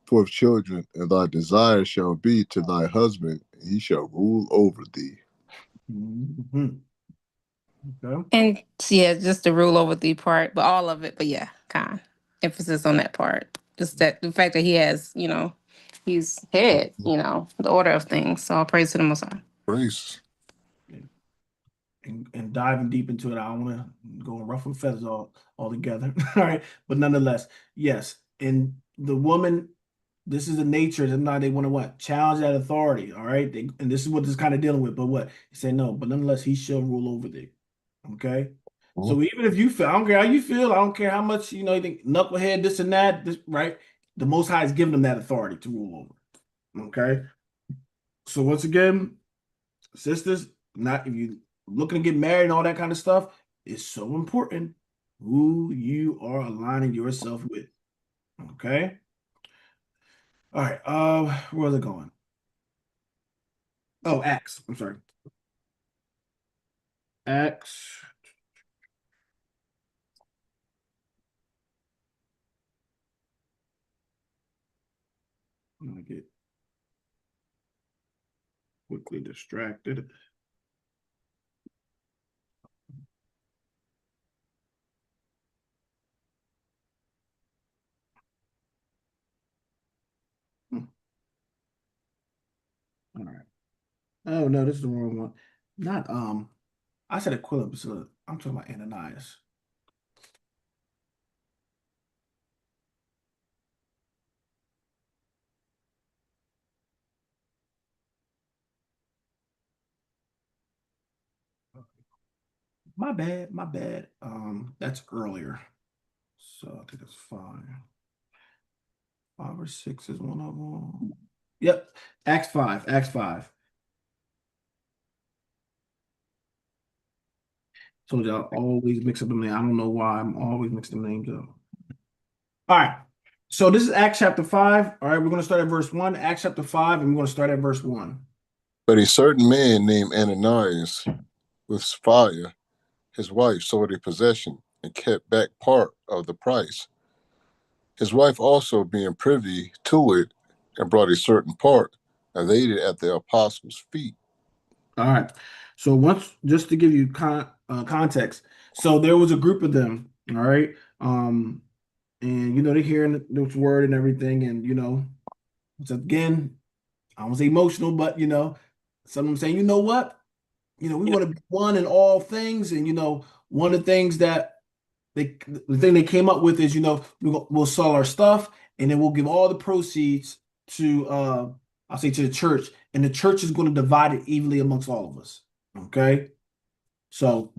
Speaker 2: forth children, and thy desire shall be to thy husband, and he shall rule over thee.
Speaker 1: Mm-hmm. Okay.
Speaker 3: And yeah, just the rule over the part, but all of it, but yeah, emphasis on that part. just that the fact that he has, you know, he's head, you know, the order of things. So all praise to the Most High.
Speaker 2: Praise.
Speaker 1: And diving deep into it, I don't want to go and ruffle feathers all together. All right, but nonetheless, yes. And the woman, this is the nature. Now they want to what? Challenge that authority. All right, and this is what this kind of dealing with. But what he said, no. But nonetheless, he shall rule over thee. Okay. So even if you feel, I don't care how you feel, I don't care how much you think knucklehead, this and that, this right. The Most High has given them that authority to rule over. Okay. So once again, sisters, not if you looking to get married and all that kind of stuff, it's so important who you are aligning yourself with. Okay. All right. Where was it going? Oh, Acts. I'm sorry. Acts. I'm gonna get quickly distracted. All right. Oh no, this is the wrong one. Not I said Aquila, so I'm talking about Ananias. My bad, my bad. That's earlier. So I think that's fine. 5 or 6 is one of them. Yep. Acts 5. Acts 5. Told you I always mix up the name. I don't know why I'm always mixing the names up. All right. So this is Acts chapter 5. All right, we're going to start at verse 1. Acts chapter 5, and we're going to start at verse 1.
Speaker 2: But a certain man named Ananias with Sapphira, his wife, sold a possession and kept back part of the price. His wife also being privy to it and brought a certain part and laid it at the apostles' feet.
Speaker 1: All right. So once, just to give you context, so there was a group of them. All right. And they're hearing this word and everything, and it's again, I won't say emotional, but some of them saying, you know what, we want to be one in all things, and one of the things that the thing they came up with is, we'll sell our stuff, and then we'll give all the proceeds to I'll say to the church, and the church is going to divide it evenly amongst all of us. Okay. So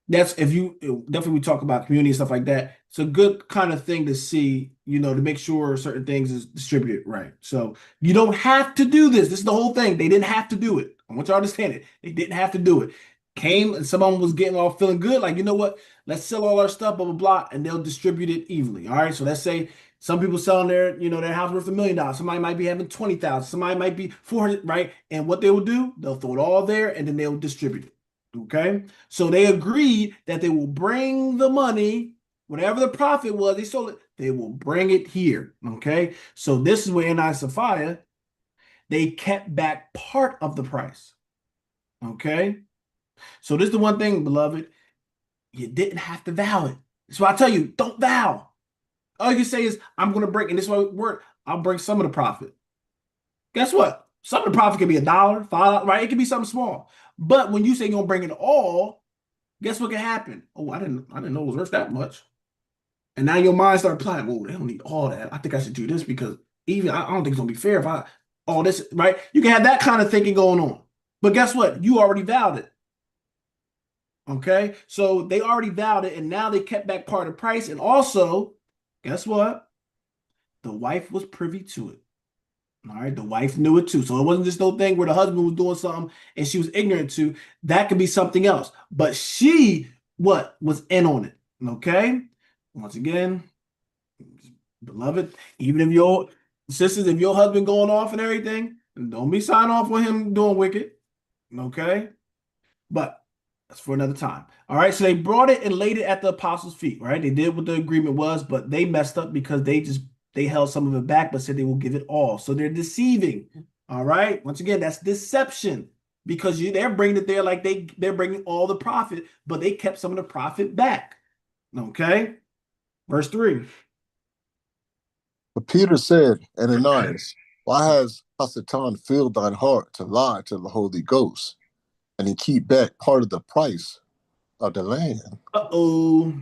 Speaker 1: that's if you definitely we talk about community and stuff like that. It's a good kind of thing to see, to make sure certain things is distributed right. So you don't have to do this. This is the whole thing. They didn't have to do it. I want y'all to understand it. They didn't have to do it. Came and someone was getting all feeling good, like, you know what? Let's sell all our stuff, blah, blah, blah, and they'll distribute it evenly. All right. So let's say some people selling their house worth $1 million. Somebody might be having 20,000. Somebody might be 400, right? And what they will do, they'll throw it all there and then they'll distribute it. Okay. So they agreed that they will bring the money, whatever the profit was, they sold it, they will bring it here. Okay. So this is where Ananias and Sapphira, they kept back part of the price. Okay. So this is the one thing, beloved, you didn't have to vow it. That's why I tell you, don't vow. All you can say is, I'm going to bring, and this way it work, I'll bring some of the profit. Guess what? Some of the profit can be $1, $5, right? It can be something small. But when you say you're going to bring it all, guess what can happen? Oh, I didn't know it was worth that much. And now your mind starts planning, oh, they don't need all that. I think I should do this because even I don't think it's going to be fair if I, all this, right? You can have that kind of thinking going on. But guess what? You already vowed it. Okay. So they already vowed it, and now they kept back part of the price. And also, guess what? The wife was privy to it. All right, the wife knew it too. So it wasn't just no thing where the husband was doing something and she was ignorant to. That could be something else. But she, was in on it. Okay. Once again, beloved, even if your sisters, if your husband going off and everything, don't be signing off on him doing wicked. Okay. But that's for another time. All right. So they brought it and laid it at the apostles' feet. Right. They did what the agreement was, but they messed up because they held some of it back, but said they will give it all. So they're deceiving. All right. Once again, that's deception because they're bringing it there like they're bringing all the profit, but they kept some of the profit back. Okay. Verse 3.
Speaker 2: But Peter said, Ananias, why has Satan filled thine heart to lie to the Holy Ghost and to keep back part of the price of the land?
Speaker 1: Uh-oh.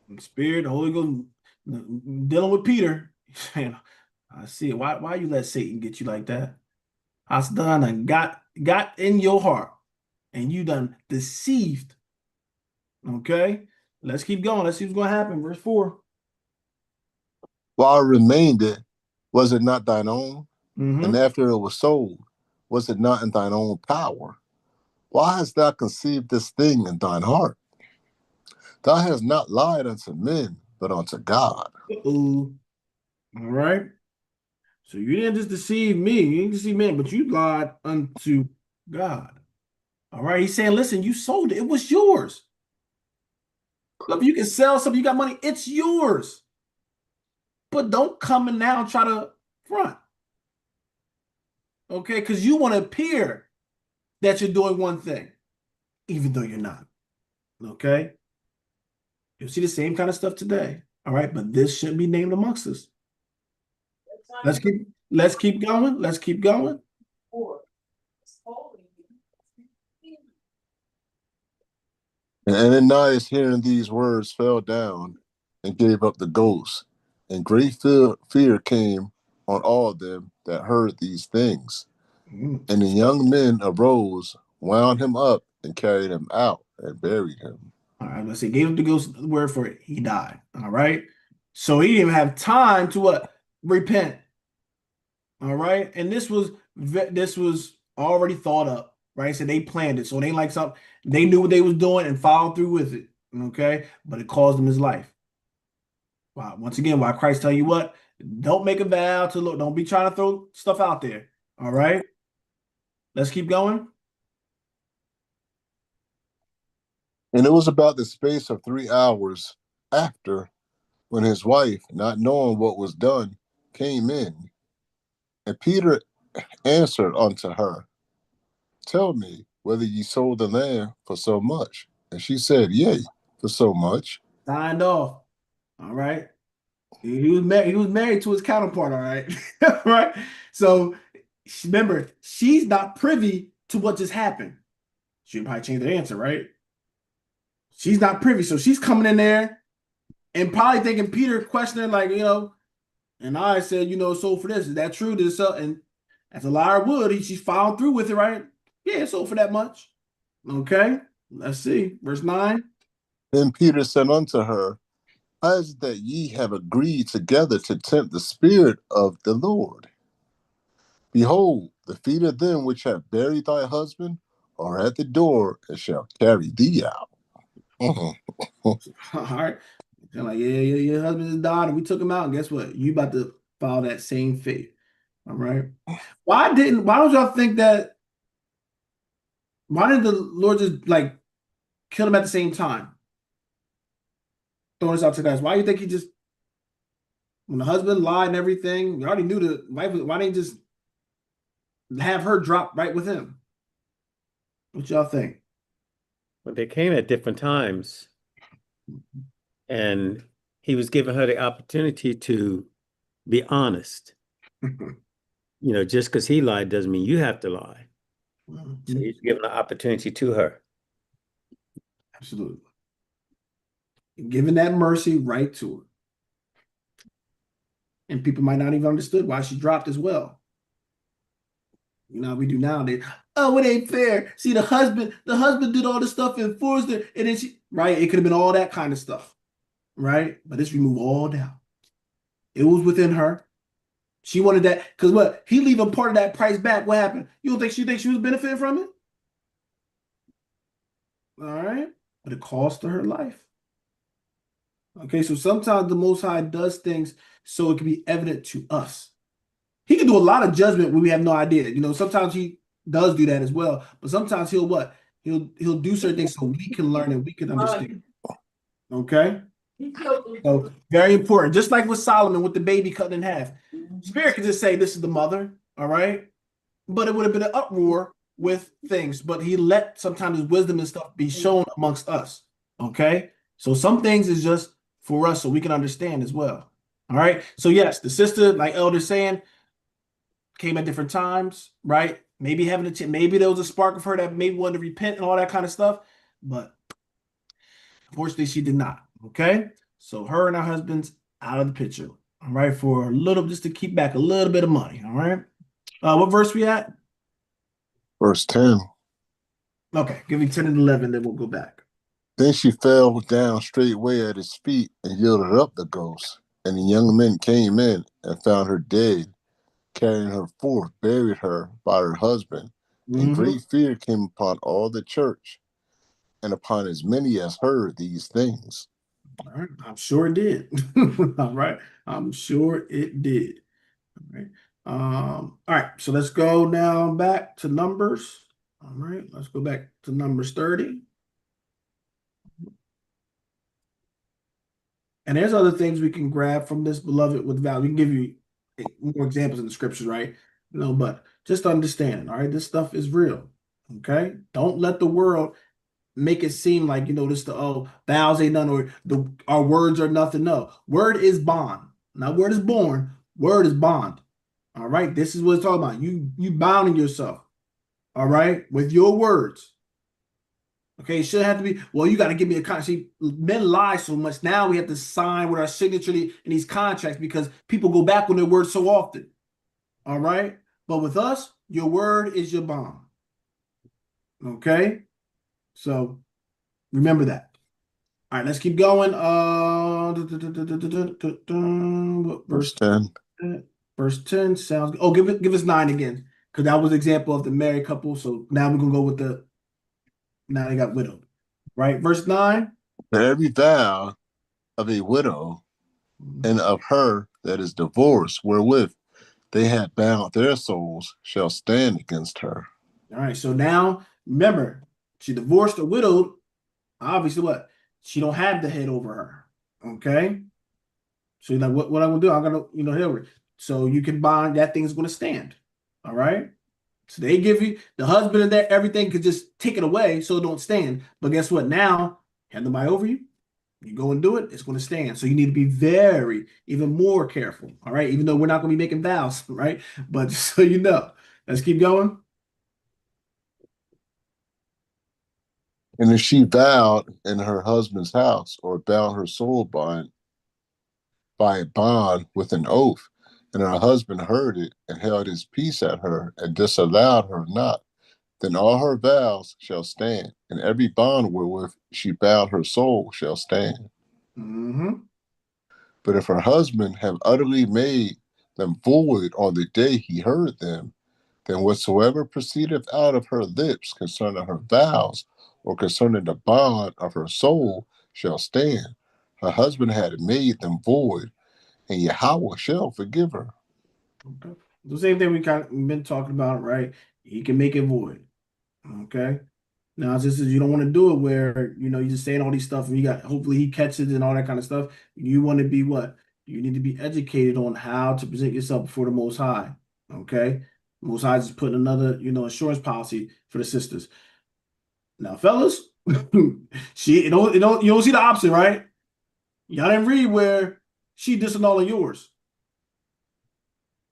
Speaker 1: The Spirit, the Holy Ghost, dealing with Peter. Saying, I see it. Why you let Satan get you like that? Has done and got in your heart, and you done deceived. Okay, let's keep going. Let's see what's going to happen. Verse 4.
Speaker 2: While it remained, was it not thine own?
Speaker 1: Mm-hmm.
Speaker 2: And after it was sold, was it not in thine own power? Why hast thou conceived this thing in thine heart? Thou hast not lied unto men, but unto God.
Speaker 1: Uh-oh. All right. So you didn't just deceive me, you didn't deceive men, but you lied unto God. All right. He's saying, listen, you sold it. It was yours. Look, if you can sell something, you got money, it's yours. But don't come and now try to front. Okay, because you want to appear that you're doing one thing, even though you're not. Okay. You'll see the same kind of stuff today. All right, but this shouldn't be named amongst us. Let's keep going. Let's keep going.
Speaker 2: And Ananias, hearing these words, fell down and gave up the ghost. And great fear came on all them that heard these things. And the young men arose, wound him up, and carried him out and buried him.
Speaker 1: All right, let's see. Gave him the ghost word for it. He died. All right. So he didn't even have time to what? Repent. All right. And this was already thought up, right? So they planned it. So they like something, they knew what they was doing and followed through with it. Okay. But it cost him his life. Wow. Once again, why Christ tell you what? Don't make a vow to look. Don't be trying to throw stuff out there. All right. Let's keep going.
Speaker 2: And it was about the space of 3 hours after, when his wife, not knowing what was done, came in. And Peter answered unto her, Tell me whether ye sold the land for so much. And she said, Yea, for so much.
Speaker 1: Signed off. All right. He was married. He was married to his counterpart. All right. All right. So remember, she's not privy to what just happened. She'd probably change the answer, right? She's not privy. So she's coming in there and probably thinking Peter questioning, like, and I said, sold for this. Is that true? Did it sell? And as a liar would, she's followed through with it, right? Yeah, it sold for that much. Okay. Let's see. Verse 9.
Speaker 2: Then Peter said unto her, How is it that ye have agreed together to tempt the Spirit of the Lord? Behold, the feet of them which have buried thy husband are at the door and shall carry thee out.
Speaker 1: All right. They're like, yeah, your husband has died, and we took him out. And guess what? You about to follow that same fate. All right. Why don't y'all think that? Why did the Lord just like kill him at the same time? Throwing this out to guys. Why do you think he just, when the husband lied and everything, we already knew the wife, why didn't he just have her drop right with him? What y'all think?
Speaker 4: Well, they came at different times, and he was giving her the opportunity to be honest. Just because he lied doesn't mean you have to lie. So he's giving an opportunity to her.
Speaker 1: Absolutely. Giving that mercy right to her. And people might not even understood why she dropped as well. We do now. It ain't fair. See, the husband did all this stuff and forced her, and then right? It could have been all that kind of stuff, right? But let's remove all doubt. It was within her. She wanted that, because what? He leaving part of that price back. What happened? You don't think she was benefiting from it? All right. But it cost her life. Okay, so sometimes the Most High does things so it can be evident to us. He can do a lot of judgment when we have no idea. Sometimes he does do that as well. But sometimes he'll what? He'll do certain things so we can learn and we can understand. Okay? So very important. Just like with Solomon with the baby cut in half. Spirit can just say this is the mother, all right? But it would have been an uproar with things. But he let sometimes his wisdom and stuff be shown amongst us. Okay? So some things is just for us so we can understand as well. All right. So yes, the sister, like Elder's saying, came at different times, right? Maybe maybe there was a spark of her that maybe wanted to repent and all that kind of stuff, but unfortunately, she did not. Okay. So her and her husband's out of the picture. All right. For a little, just to keep back a little bit of money. All right. What verse we at?
Speaker 2: Verse 10.
Speaker 1: Okay. Give me 10 and 11, then we'll go back.
Speaker 2: Then she fell down straightway at his feet and yielded up the ghost. And the young men came in and found her dead, carrying her forth, buried her by her husband. And great fear came upon all the church and upon as many as heard these things.
Speaker 1: All right. I'm sure it did. All right. I'm sure it did. All right. All right. So let's go now back to Numbers. All right. Let's go back to Numbers 30. And there's other things we can grab from this beloved with value. We can give you more examples in the scriptures, right? But just understand, all right, this stuff is real. Okay. Don't let the world make it seem like, this vows ain't none or our words are nothing. No, word is bond. Not word is born, word is bond. All right. This is what it's talking about. You bounding yourself, all right, with your words. Okay, it shouldn't have to be, well, you got to give me a contract. See, men lie so much. Now we have to sign with our signature in these contracts because people go back on their word so often. All right. But with us, your word is your bond. Okay. So remember that. All right, let's keep going.
Speaker 2: Verse 10.
Speaker 1: Verse 10 sounds good. Oh, give us 9 again. Because that was an example of the married couple. So now we're gonna go with now they got widowed. Right? Verse 9.
Speaker 2: For every vow of a widow and of her that is divorced, wherewith they had bound their souls, shall stand against her.
Speaker 1: All right, so now remember, she divorced or widowed. Obviously, what? She don't have the head over her. Okay. So you're like, what I'm gonna do? I'm gonna, head over it. So you can bond, that thing's gonna stand. All right. So they give you the husband and that everything could just take it away so it don't stand. But guess what? Now, have nobody over you. You go and do it, it's going to stand. So you need to be even more careful. All right. Even though we're not going to be making vows, right? But just so you know, let's keep going.
Speaker 2: And if she vowed in her husband's house or bound her soul by a bond with an oath, and her husband heard it and held his peace at her and disallowed her not, then all her vows shall stand, and every bond wherewith she bound her soul shall stand.
Speaker 1: Mm-hmm.
Speaker 2: But if her husband have utterly made them void on the day he heard them, then whatsoever proceedeth out of her lips concerning her vows or concerning the bond of her soul shall stand. Her husband had made them void, and Yahweh shall forgive her.
Speaker 1: Okay. The same thing we've been talking about, right? He can make it void. Okay. Now, it's just you don't want to do it where, you're just saying all these stuff and hopefully he catches it and all that kind of stuff. You want to be what? You need to be educated on how to present yourself before the Most High. Okay. Most High is putting another, insurance policy for the sisters. Now, fellas, you don't see the option, right? Y'all didn't read where she disannulling yours.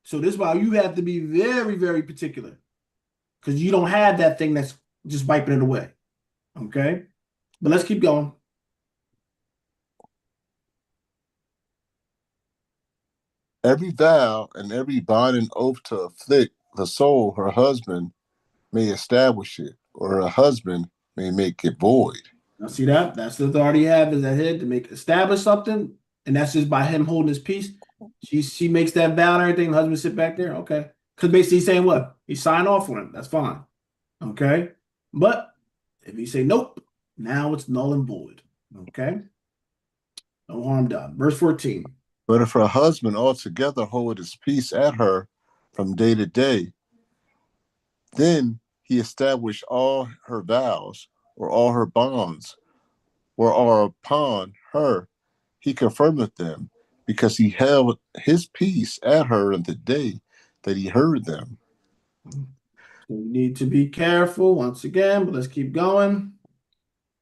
Speaker 1: So this is why you have to be very, very particular because you don't have that thing that's just wiping it away. Okay. But let's keep going.
Speaker 2: Every vow and every bond and oath to afflict the soul, her husband may establish it, or her husband may make it void.
Speaker 1: Now see that? That's the authority he have is ahead to establish something, and that's just by him holding his peace. She makes that vow and everything, the husband sit back there. Okay. Because basically he's saying what? He signed off on it. That's fine. Okay. But if he say nope, now it's null and void. Okay. No harm done. Verse 14.
Speaker 2: But if her husband altogether hold his peace at her from day to day, then he established all her vows, or all her bonds, or are upon her, he confirmeth them, because he held his peace at her in the day that he heard them.
Speaker 1: So we need to be careful once again, but let's keep going.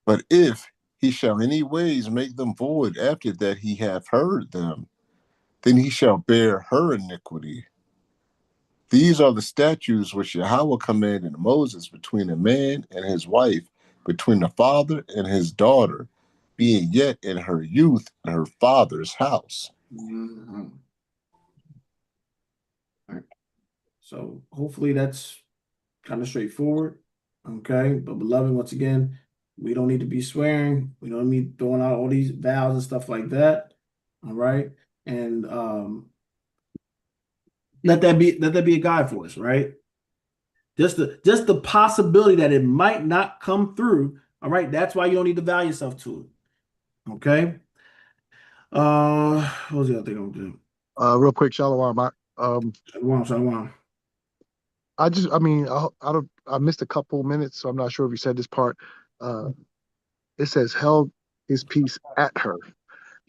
Speaker 2: But if he shall any ways make them void after that he hath heard them, then he shall bear her iniquity. These are the statutes which Yahweh commanded Moses between a man and his wife, between the father and his daughter, being yet in her youth in her father's house.
Speaker 1: Mm-hmm. All right. So hopefully that's kind of straightforward. Okay. But beloved, once again, we don't need to be swearing. We don't need throwing out all these vows and stuff like that. All right. And let that be a guide for us, right? Just the possibility that it might not come through. All right. That's why you don't need to vow yourself to it. Okay. What was the other thing I'm doing?
Speaker 5: Real quick, Shalom.
Speaker 1: Shalom.
Speaker 5: I missed a couple minutes, so I'm not sure if you said this part. It says held his peace at her.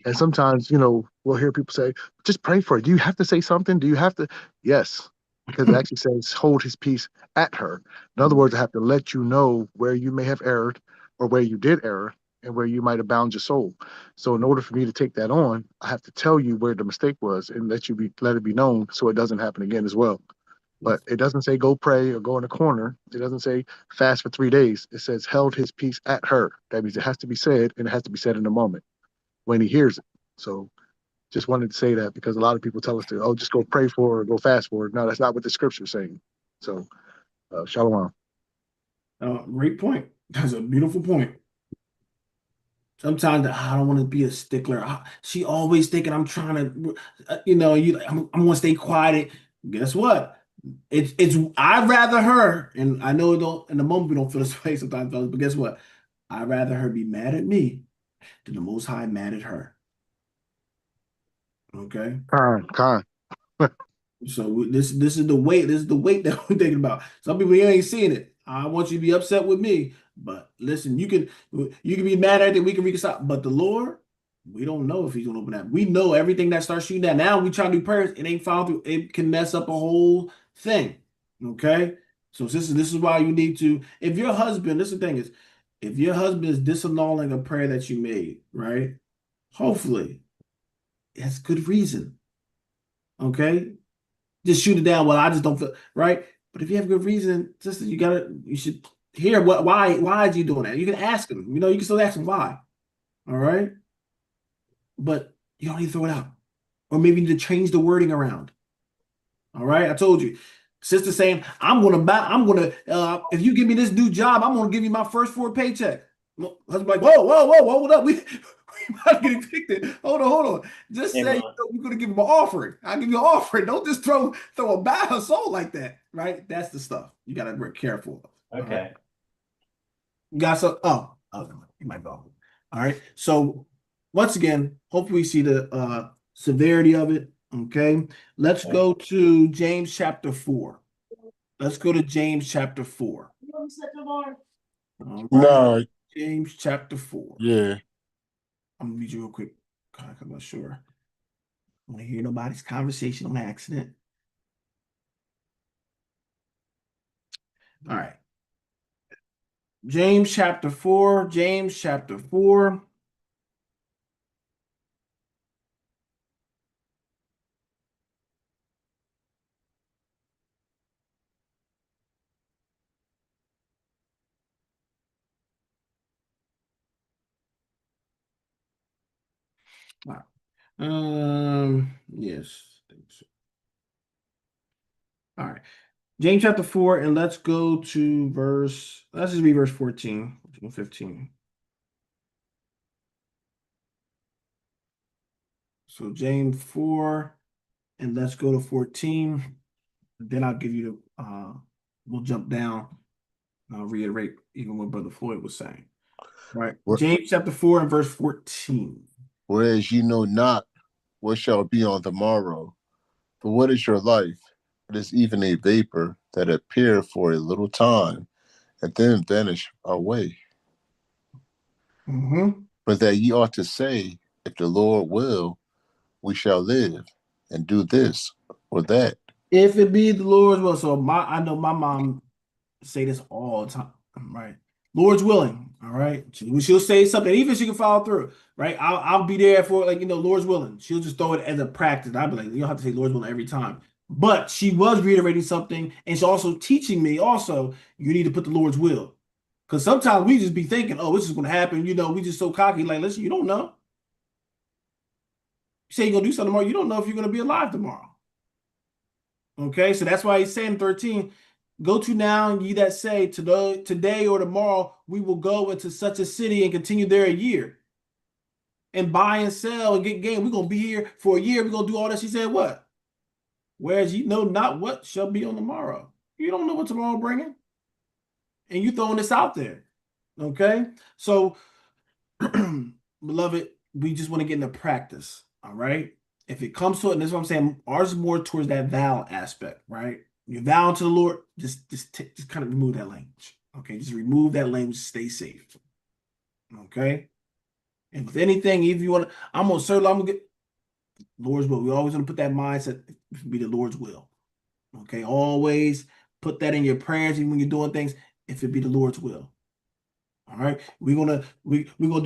Speaker 5: And sometimes, we'll hear people say, just pray for it. Do you have to say something? Do you have to? Yes, because it actually says hold his peace at her. In other words, I have to let you know where you may have erred or where you did err and where you might have bound your soul. So in order for me to take that on, I have to tell you where the mistake was and let it be known so it doesn't happen again as well. But it doesn't say go pray or go in a corner. It doesn't say fast for 3 days. It says held his peace at her. That means it has to be said, and it has to be said in the moment when he hears it. So just wanted to say that because a lot of people tell us to, just go pray for it or go fast for it. No, that's not what the scripture is saying. So, shalom.
Speaker 1: Great point. That's a beautiful point. Sometimes I don't want to be a stickler. She always thinking I'm trying to, I'm going to stay quiet. Guess what? I'd rather her, and I know in the moment we don't feel this way sometimes, fellas, but guess what? I'd rather her be mad at me than the Most High mad at her. Okay.
Speaker 5: Khan.
Speaker 1: So this is the weight. This is the weight that we're thinking about. Some people, you ain't seeing it. I want you to be upset with me, but listen, you can be mad at it. We can reconcile, but the Lord, we don't know if He's gonna open that. We know everything that starts shooting that. Now we try to do prayers. It ain't followed through. It can mess up a whole thing. Okay. So this is why you need to. If your husband, this is the thing is, if your husband is disannulling a prayer that you made, right? Hopefully, it has good reason. Okay. Just shoot it down. Well, I just don't feel right. But if you have good reason, sister, you should hear why is you doing that? You can ask him. You can still ask him why. All right. But you don't need to throw it out. Or maybe you need to change the wording around. All right. I told you. Sister saying, if you give me this new job, I'm gonna give you my first 4 paycheck. Husband like, whoa, hold up. We might get evicted. Hold on. Just say we're gonna give him an offering. I'll give you an offering. Don't just throw a bad soul like that, right? That's the stuff you gotta be careful of.
Speaker 4: Okay.
Speaker 1: Right? You got some. Oh, you might go. All right. So once again, hopefully we see the severity of it. Okay. Let's go to James chapter 4. Let's go to James chapter 4. All right.
Speaker 2: No.
Speaker 1: James chapter 4.
Speaker 2: Yeah.
Speaker 1: I'm gonna read you real quick. I'm not sure. I want to hear nobody's conversation on accident. All right. James chapter 4. James chapter 4. Wow. Yes. I think so. All right. James chapter 4, and let's go to let's just read verse 14, 15. So James 4, and let's go to 14. Then I'll give you we'll jump down. And I'll reiterate even what Brother Floyd was saying. Right. James chapter 4 and verse 14.
Speaker 2: Whereas you know not what shall be on the morrow. For what is your life? It is even a vapor that appear for a little time, and then vanish away.
Speaker 1: Mm-hmm.
Speaker 2: But that ye ought to say, if the Lord will, we shall live, and do this or that.
Speaker 1: If it be the Lord's will. So I know my mom say this all the time, right? Lord's willing, all right? She'll say something, even if she can follow through, right? I'll be there for, like, Lord's willing. She'll just throw it as a practice. I'll be like, you don't have to say Lord's willing every time. But she was reiterating something, and she's also teaching me also, you need to put the Lord's will. Because sometimes we just be thinking, oh, this is going to happen. We just so cocky. Like, listen, you don't know. You say you're going to do something tomorrow. You don't know if you're going to be alive tomorrow. Okay, so that's why he's saying 13, go to now, ye that say, today or tomorrow, we will go into such a city and continue there a year. And buy and sell and get gain. We're going to be here for a year. We're going to do all that. She said, what? Whereas you know not what shall be on tomorrow. You don't know what tomorrow bringing. And you throwing this out there. Okay? So, beloved, we just want to get into practice. All right? If it comes to it, and this is what I'm saying, ours is more towards that vow aspect, right? You vow to the Lord, just kind of remove that language. Okay? Just remove that language, stay safe. Okay? And with anything, if you want to, I'm going to get Lord's will. We always want to put that mindset, be the Lord's will. Okay? Always put that in your prayers, even when you're doing things, if it be the Lord's will. All right? We're gonna do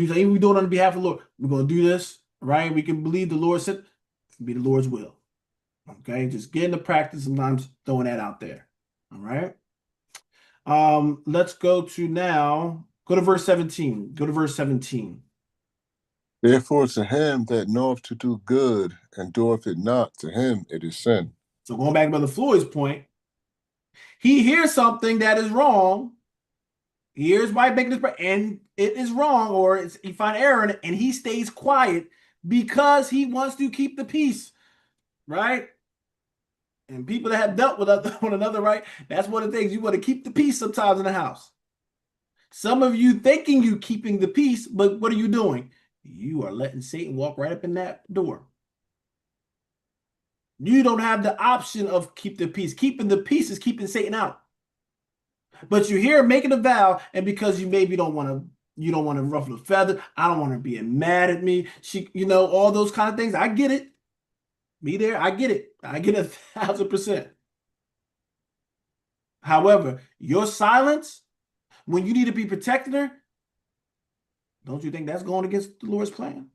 Speaker 1: that. Even we do it on behalf of the Lord. We're gonna do this, right? We can believe the Lord said, be the Lord's will. Okay, just get into practice, sometimes throwing that out there. All right. Let's go to verse 17. Go to verse 17.
Speaker 2: Therefore, to him that knoweth to do good and doeth it not, to him it is sin.
Speaker 1: So going back to Brother Floyd's point, he hears something that is wrong. He hears by making this, and it is wrong, or he finds error in it, and he stays quiet because he wants to keep the peace, right? And people that have dealt with one another, right? That's one of the things. You want to keep the peace sometimes in the house. Some of you thinking you keeping the peace, but what are you doing? You are letting Satan walk right up in that door. You don't have the option of keep the peace. Keeping the peace is keeping Satan out. But you're here making a vow, and because you maybe don't want to ruffle a feather. I don't want her being mad at me. All those kind of things. I get it. Me there, I get it. I get 1,000%. However, your silence, when you need to be protecting her, don't you think that's going against the Lord's plan?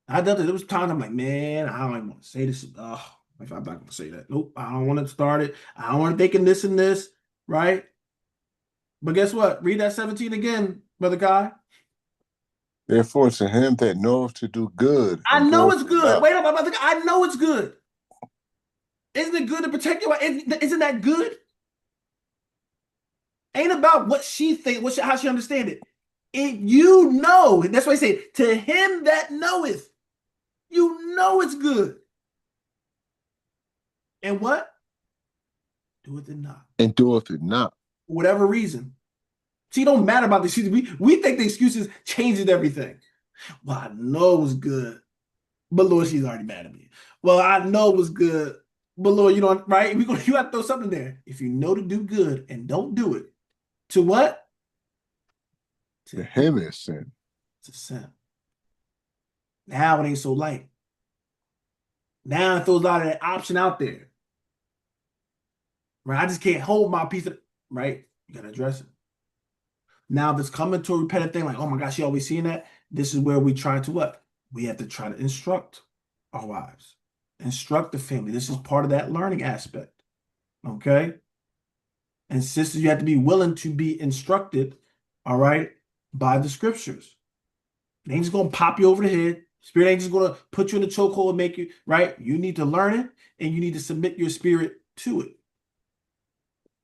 Speaker 1: I done it. There was times I'm like, man, I don't even want to say this. Oh, if I'm not going to say that. Nope, I don't want to start it. I don't want to thinking this and this, right? But guess what? Read that 17 again, Brother Kai.
Speaker 2: Therefore, to him that knoweth to do good.
Speaker 1: I know it's good. Wait up, I know it's good. Isn't it good to protect your wife? Isn't that good? Ain't about what she thinks, how she understands it. That's why I say, to him that knoweth, you know it's good. And what? Doeth it not.
Speaker 2: And doeth it not.
Speaker 1: For whatever reason. See, it don't matter about the excuses. We think the excuses changes everything. Well, I know it was good, but Lord, she's already mad at me. Well, I know it was good, but Lord, you don't, right? You have to throw something there. If you know to do good and don't do it, to what?
Speaker 2: To him is sin.
Speaker 1: It's a sin. Now it ain't so light. Now it throws a lot of that option out there. Right? I just can't hold my piece of, right? You got to address it. Now, if it's coming to a repetitive thing, like, oh my gosh, she always seeing that, this is where we try to what? We have to try to instruct our wives, instruct the family. This is part of that learning aspect, okay? And sisters, you have to be willing to be instructed, all right, by the scriptures. It ain't just going to pop you over the head. Spirit ain't just going to put you in the chokehold and make you, right? You need to learn it, and you need to submit your spirit to it,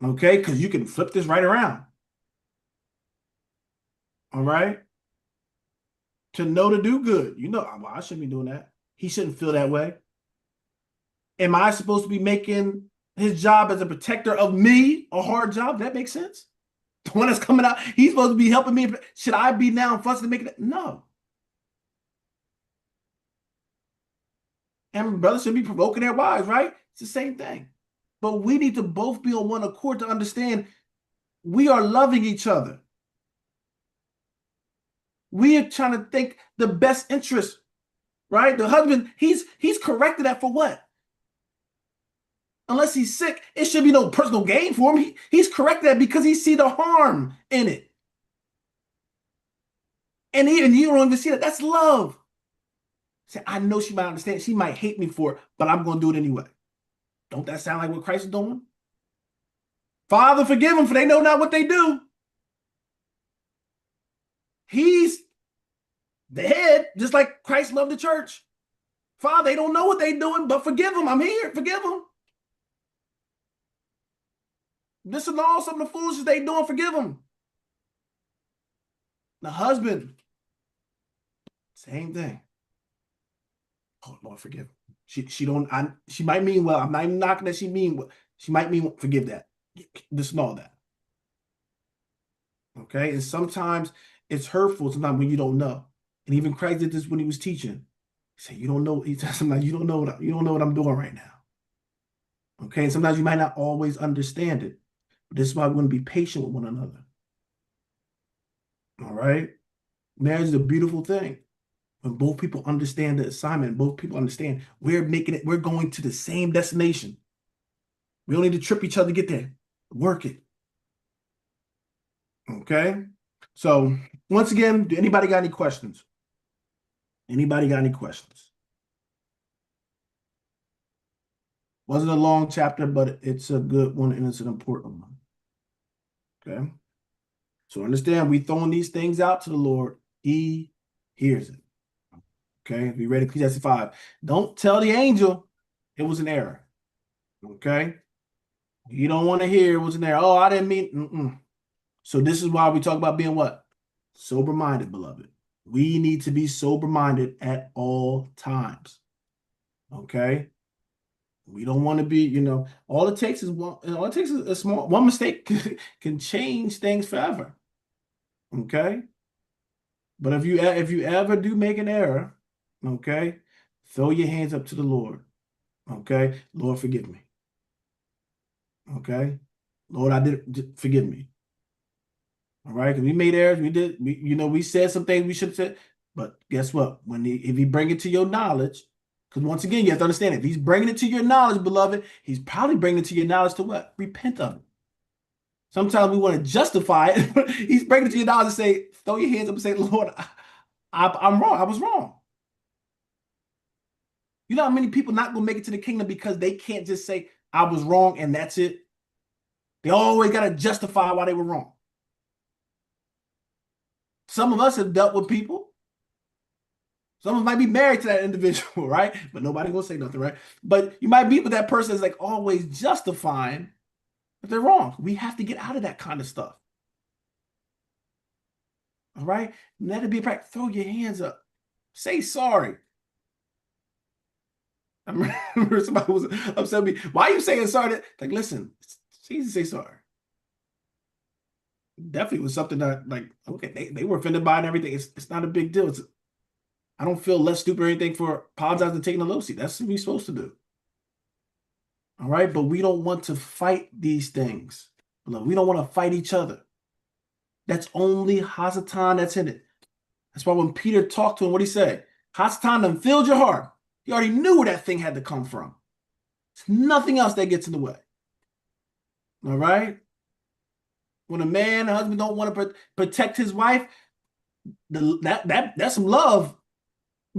Speaker 1: okay? Because you can flip this right around. All right. To know to do good. Well, I shouldn't be doing that. He shouldn't feel that way. Am I supposed to be making his job as a protector of me a hard job? That makes sense. The one that's coming out, he's supposed to be helping me. Should I be now fussing to make it? No. And brothers should be provoking their wives, right? It's the same thing. But we need to both be on one accord to understand we are loving each other. We are trying to think the best interest, right? The husband, he's corrected that for what? Unless he's sick, it should be no personal gain for him. He's correct that because he see the harm in it. And even you don't even see that. That's love. Say, I know she might understand. She might hate me for it, but I'm going to do it anyway. Don't that sound like what Christ is doing? Father, forgive them, for they know not what they do. He's the head, just like Christ loved the church. Father, they don't know what they're doing, but forgive them. I'm here. Forgive them. This is all some of the foolishness they doing. Forgive them. The husband, same thing. Oh Lord, forgive her. She might mean well. I'm not even knocking that she mean well. She might mean forgive that. This and all that. Okay, and sometimes it's hurtful. Sometimes when you don't know, and even Christ did this when he was teaching. He said, "You don't know." He said, "Sometimes you don't know what I'm doing right now." Okay, and sometimes you might not always understand it. But this is why we want to be patient with one another. All right, marriage is a beautiful thing. When both people understand the assignment, both people understand we're going to the same destination. We don't need to trip each other to get there. Work it. Okay? So, once again, do anybody got any questions? Anybody got any questions? Wasn't a long chapter, but it's a good one and it's an important one. Okay? So, understand, we throwing these things out to the Lord. He hears it. Okay? Be ready, Ecclesiastes 5. Don't tell the angel it was an error. Okay? You don't want to hear it was an error. Oh, I didn't mean. So this is why we talk about being what? Sober-minded, beloved. We need to be sober-minded at all times. Okay? We don't want to be, all it takes is a small one mistake can change things forever. Okay? But if you ever do make an error, okay, throw your hands up to the Lord. Okay? Lord, forgive me. Okay? Lord, forgive me. All right, because we made errors. We said some things we should have said. But guess what? If he bring it to your knowledge, because once again, you have to understand, if he's bringing it to your knowledge, beloved, he's probably bringing it to your knowledge to what? Repent of it. Sometimes we want to justify it. He's bringing it to your knowledge and say, throw your hands up and say, Lord, I'm wrong. I was wrong. You know how many people not going to make it to the kingdom because they can't just say, I was wrong and that's it? They always got to justify why they were wrong. Some of us have dealt with people. Some of us might be married to that individual, right? But nobody will say nothing, right? But you might be with that person that's like always justifying that they're wrong. We have to get out of that kind of stuff. All right? Let it be a practice. Throw your hands up. Say sorry. I remember somebody was upset with me. Why are you saying sorry? Like, listen, it's easy to say sorry. Definitely was something that, like, okay, they were offended by it and everything. It's not a big deal. I don't feel less stupid or anything for apologizing and taking a low seat. That's what we're supposed to do. All right, but we don't want to fight these things. We don't want to fight each other. That's only Hasatan that's in it. That's why when Peter talked to him, what he said? Hasatan done filled your heart. He already knew where that thing had to come from. There's nothing else that gets in the way. All right? When a man, a husband don't want to protect his wife, that's some love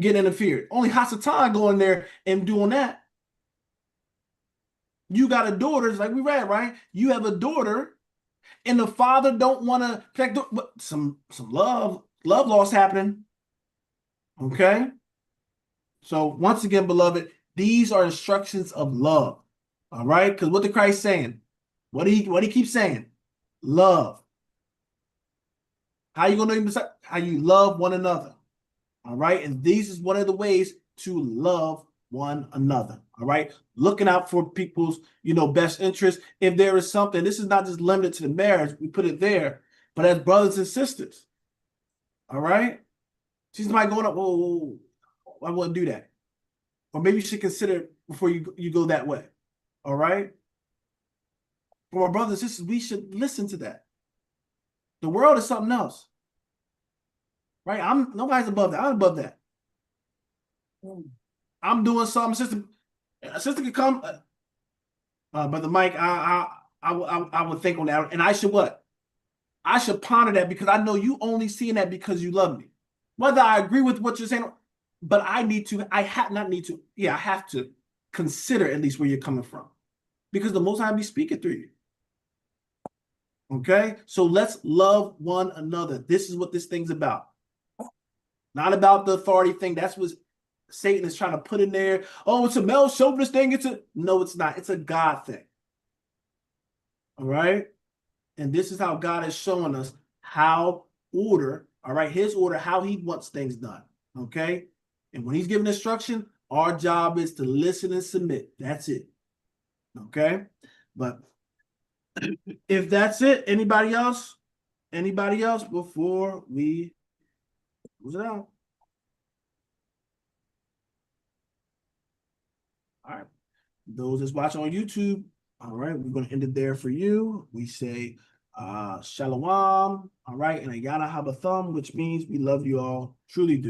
Speaker 1: getting interfered. Only Hasatan going there and doing that. You got a daughter, it's like we read, right? You have a daughter, and the father don't want to protect, but some love loss happening. Okay? So once again, beloved, these are instructions of love. All right? Because what the Christ saying? What he keeps saying? Love. How you gonna know how you love one another? All right, and these is one of the ways to love one another. All right, looking out for people's best interest. If there is something, this is not just limited to the marriage. We put it there, but as brothers and sisters. All right, she's might going up. Whoa, I wouldn't do that. Or maybe you should consider before you go that way. All right. For our brothers and sisters, we should listen to that. The world is something else. Right? Nobody's above that. I'm above that. I'm doing something. Sister could come. Brother Mike, I would think on that, and I should what? I should ponder that because I know you only seeing that because you love me. Whether I agree with what you're saying, but I have to consider at least where you're coming from, because the Most High be speaking through you. Okay, so let's love one another. This is what this thing's about. Not about the authority thing. That's what Satan is trying to put in there. Oh, it's a male chauvinist thing. No, it's not. It's a God thing. All right. And this is how God is showing us how order, all right, his order, how he wants things done. Okay. And when he's giving instruction, our job is to listen and submit. That's it. Okay. But if that's it, anybody else? Anybody else before we close it out? All right. Those that's watching on YouTube, all right, we're going to end it there for you. We say shalom, all right, and ayana haba thumb, which means we love you all, truly do.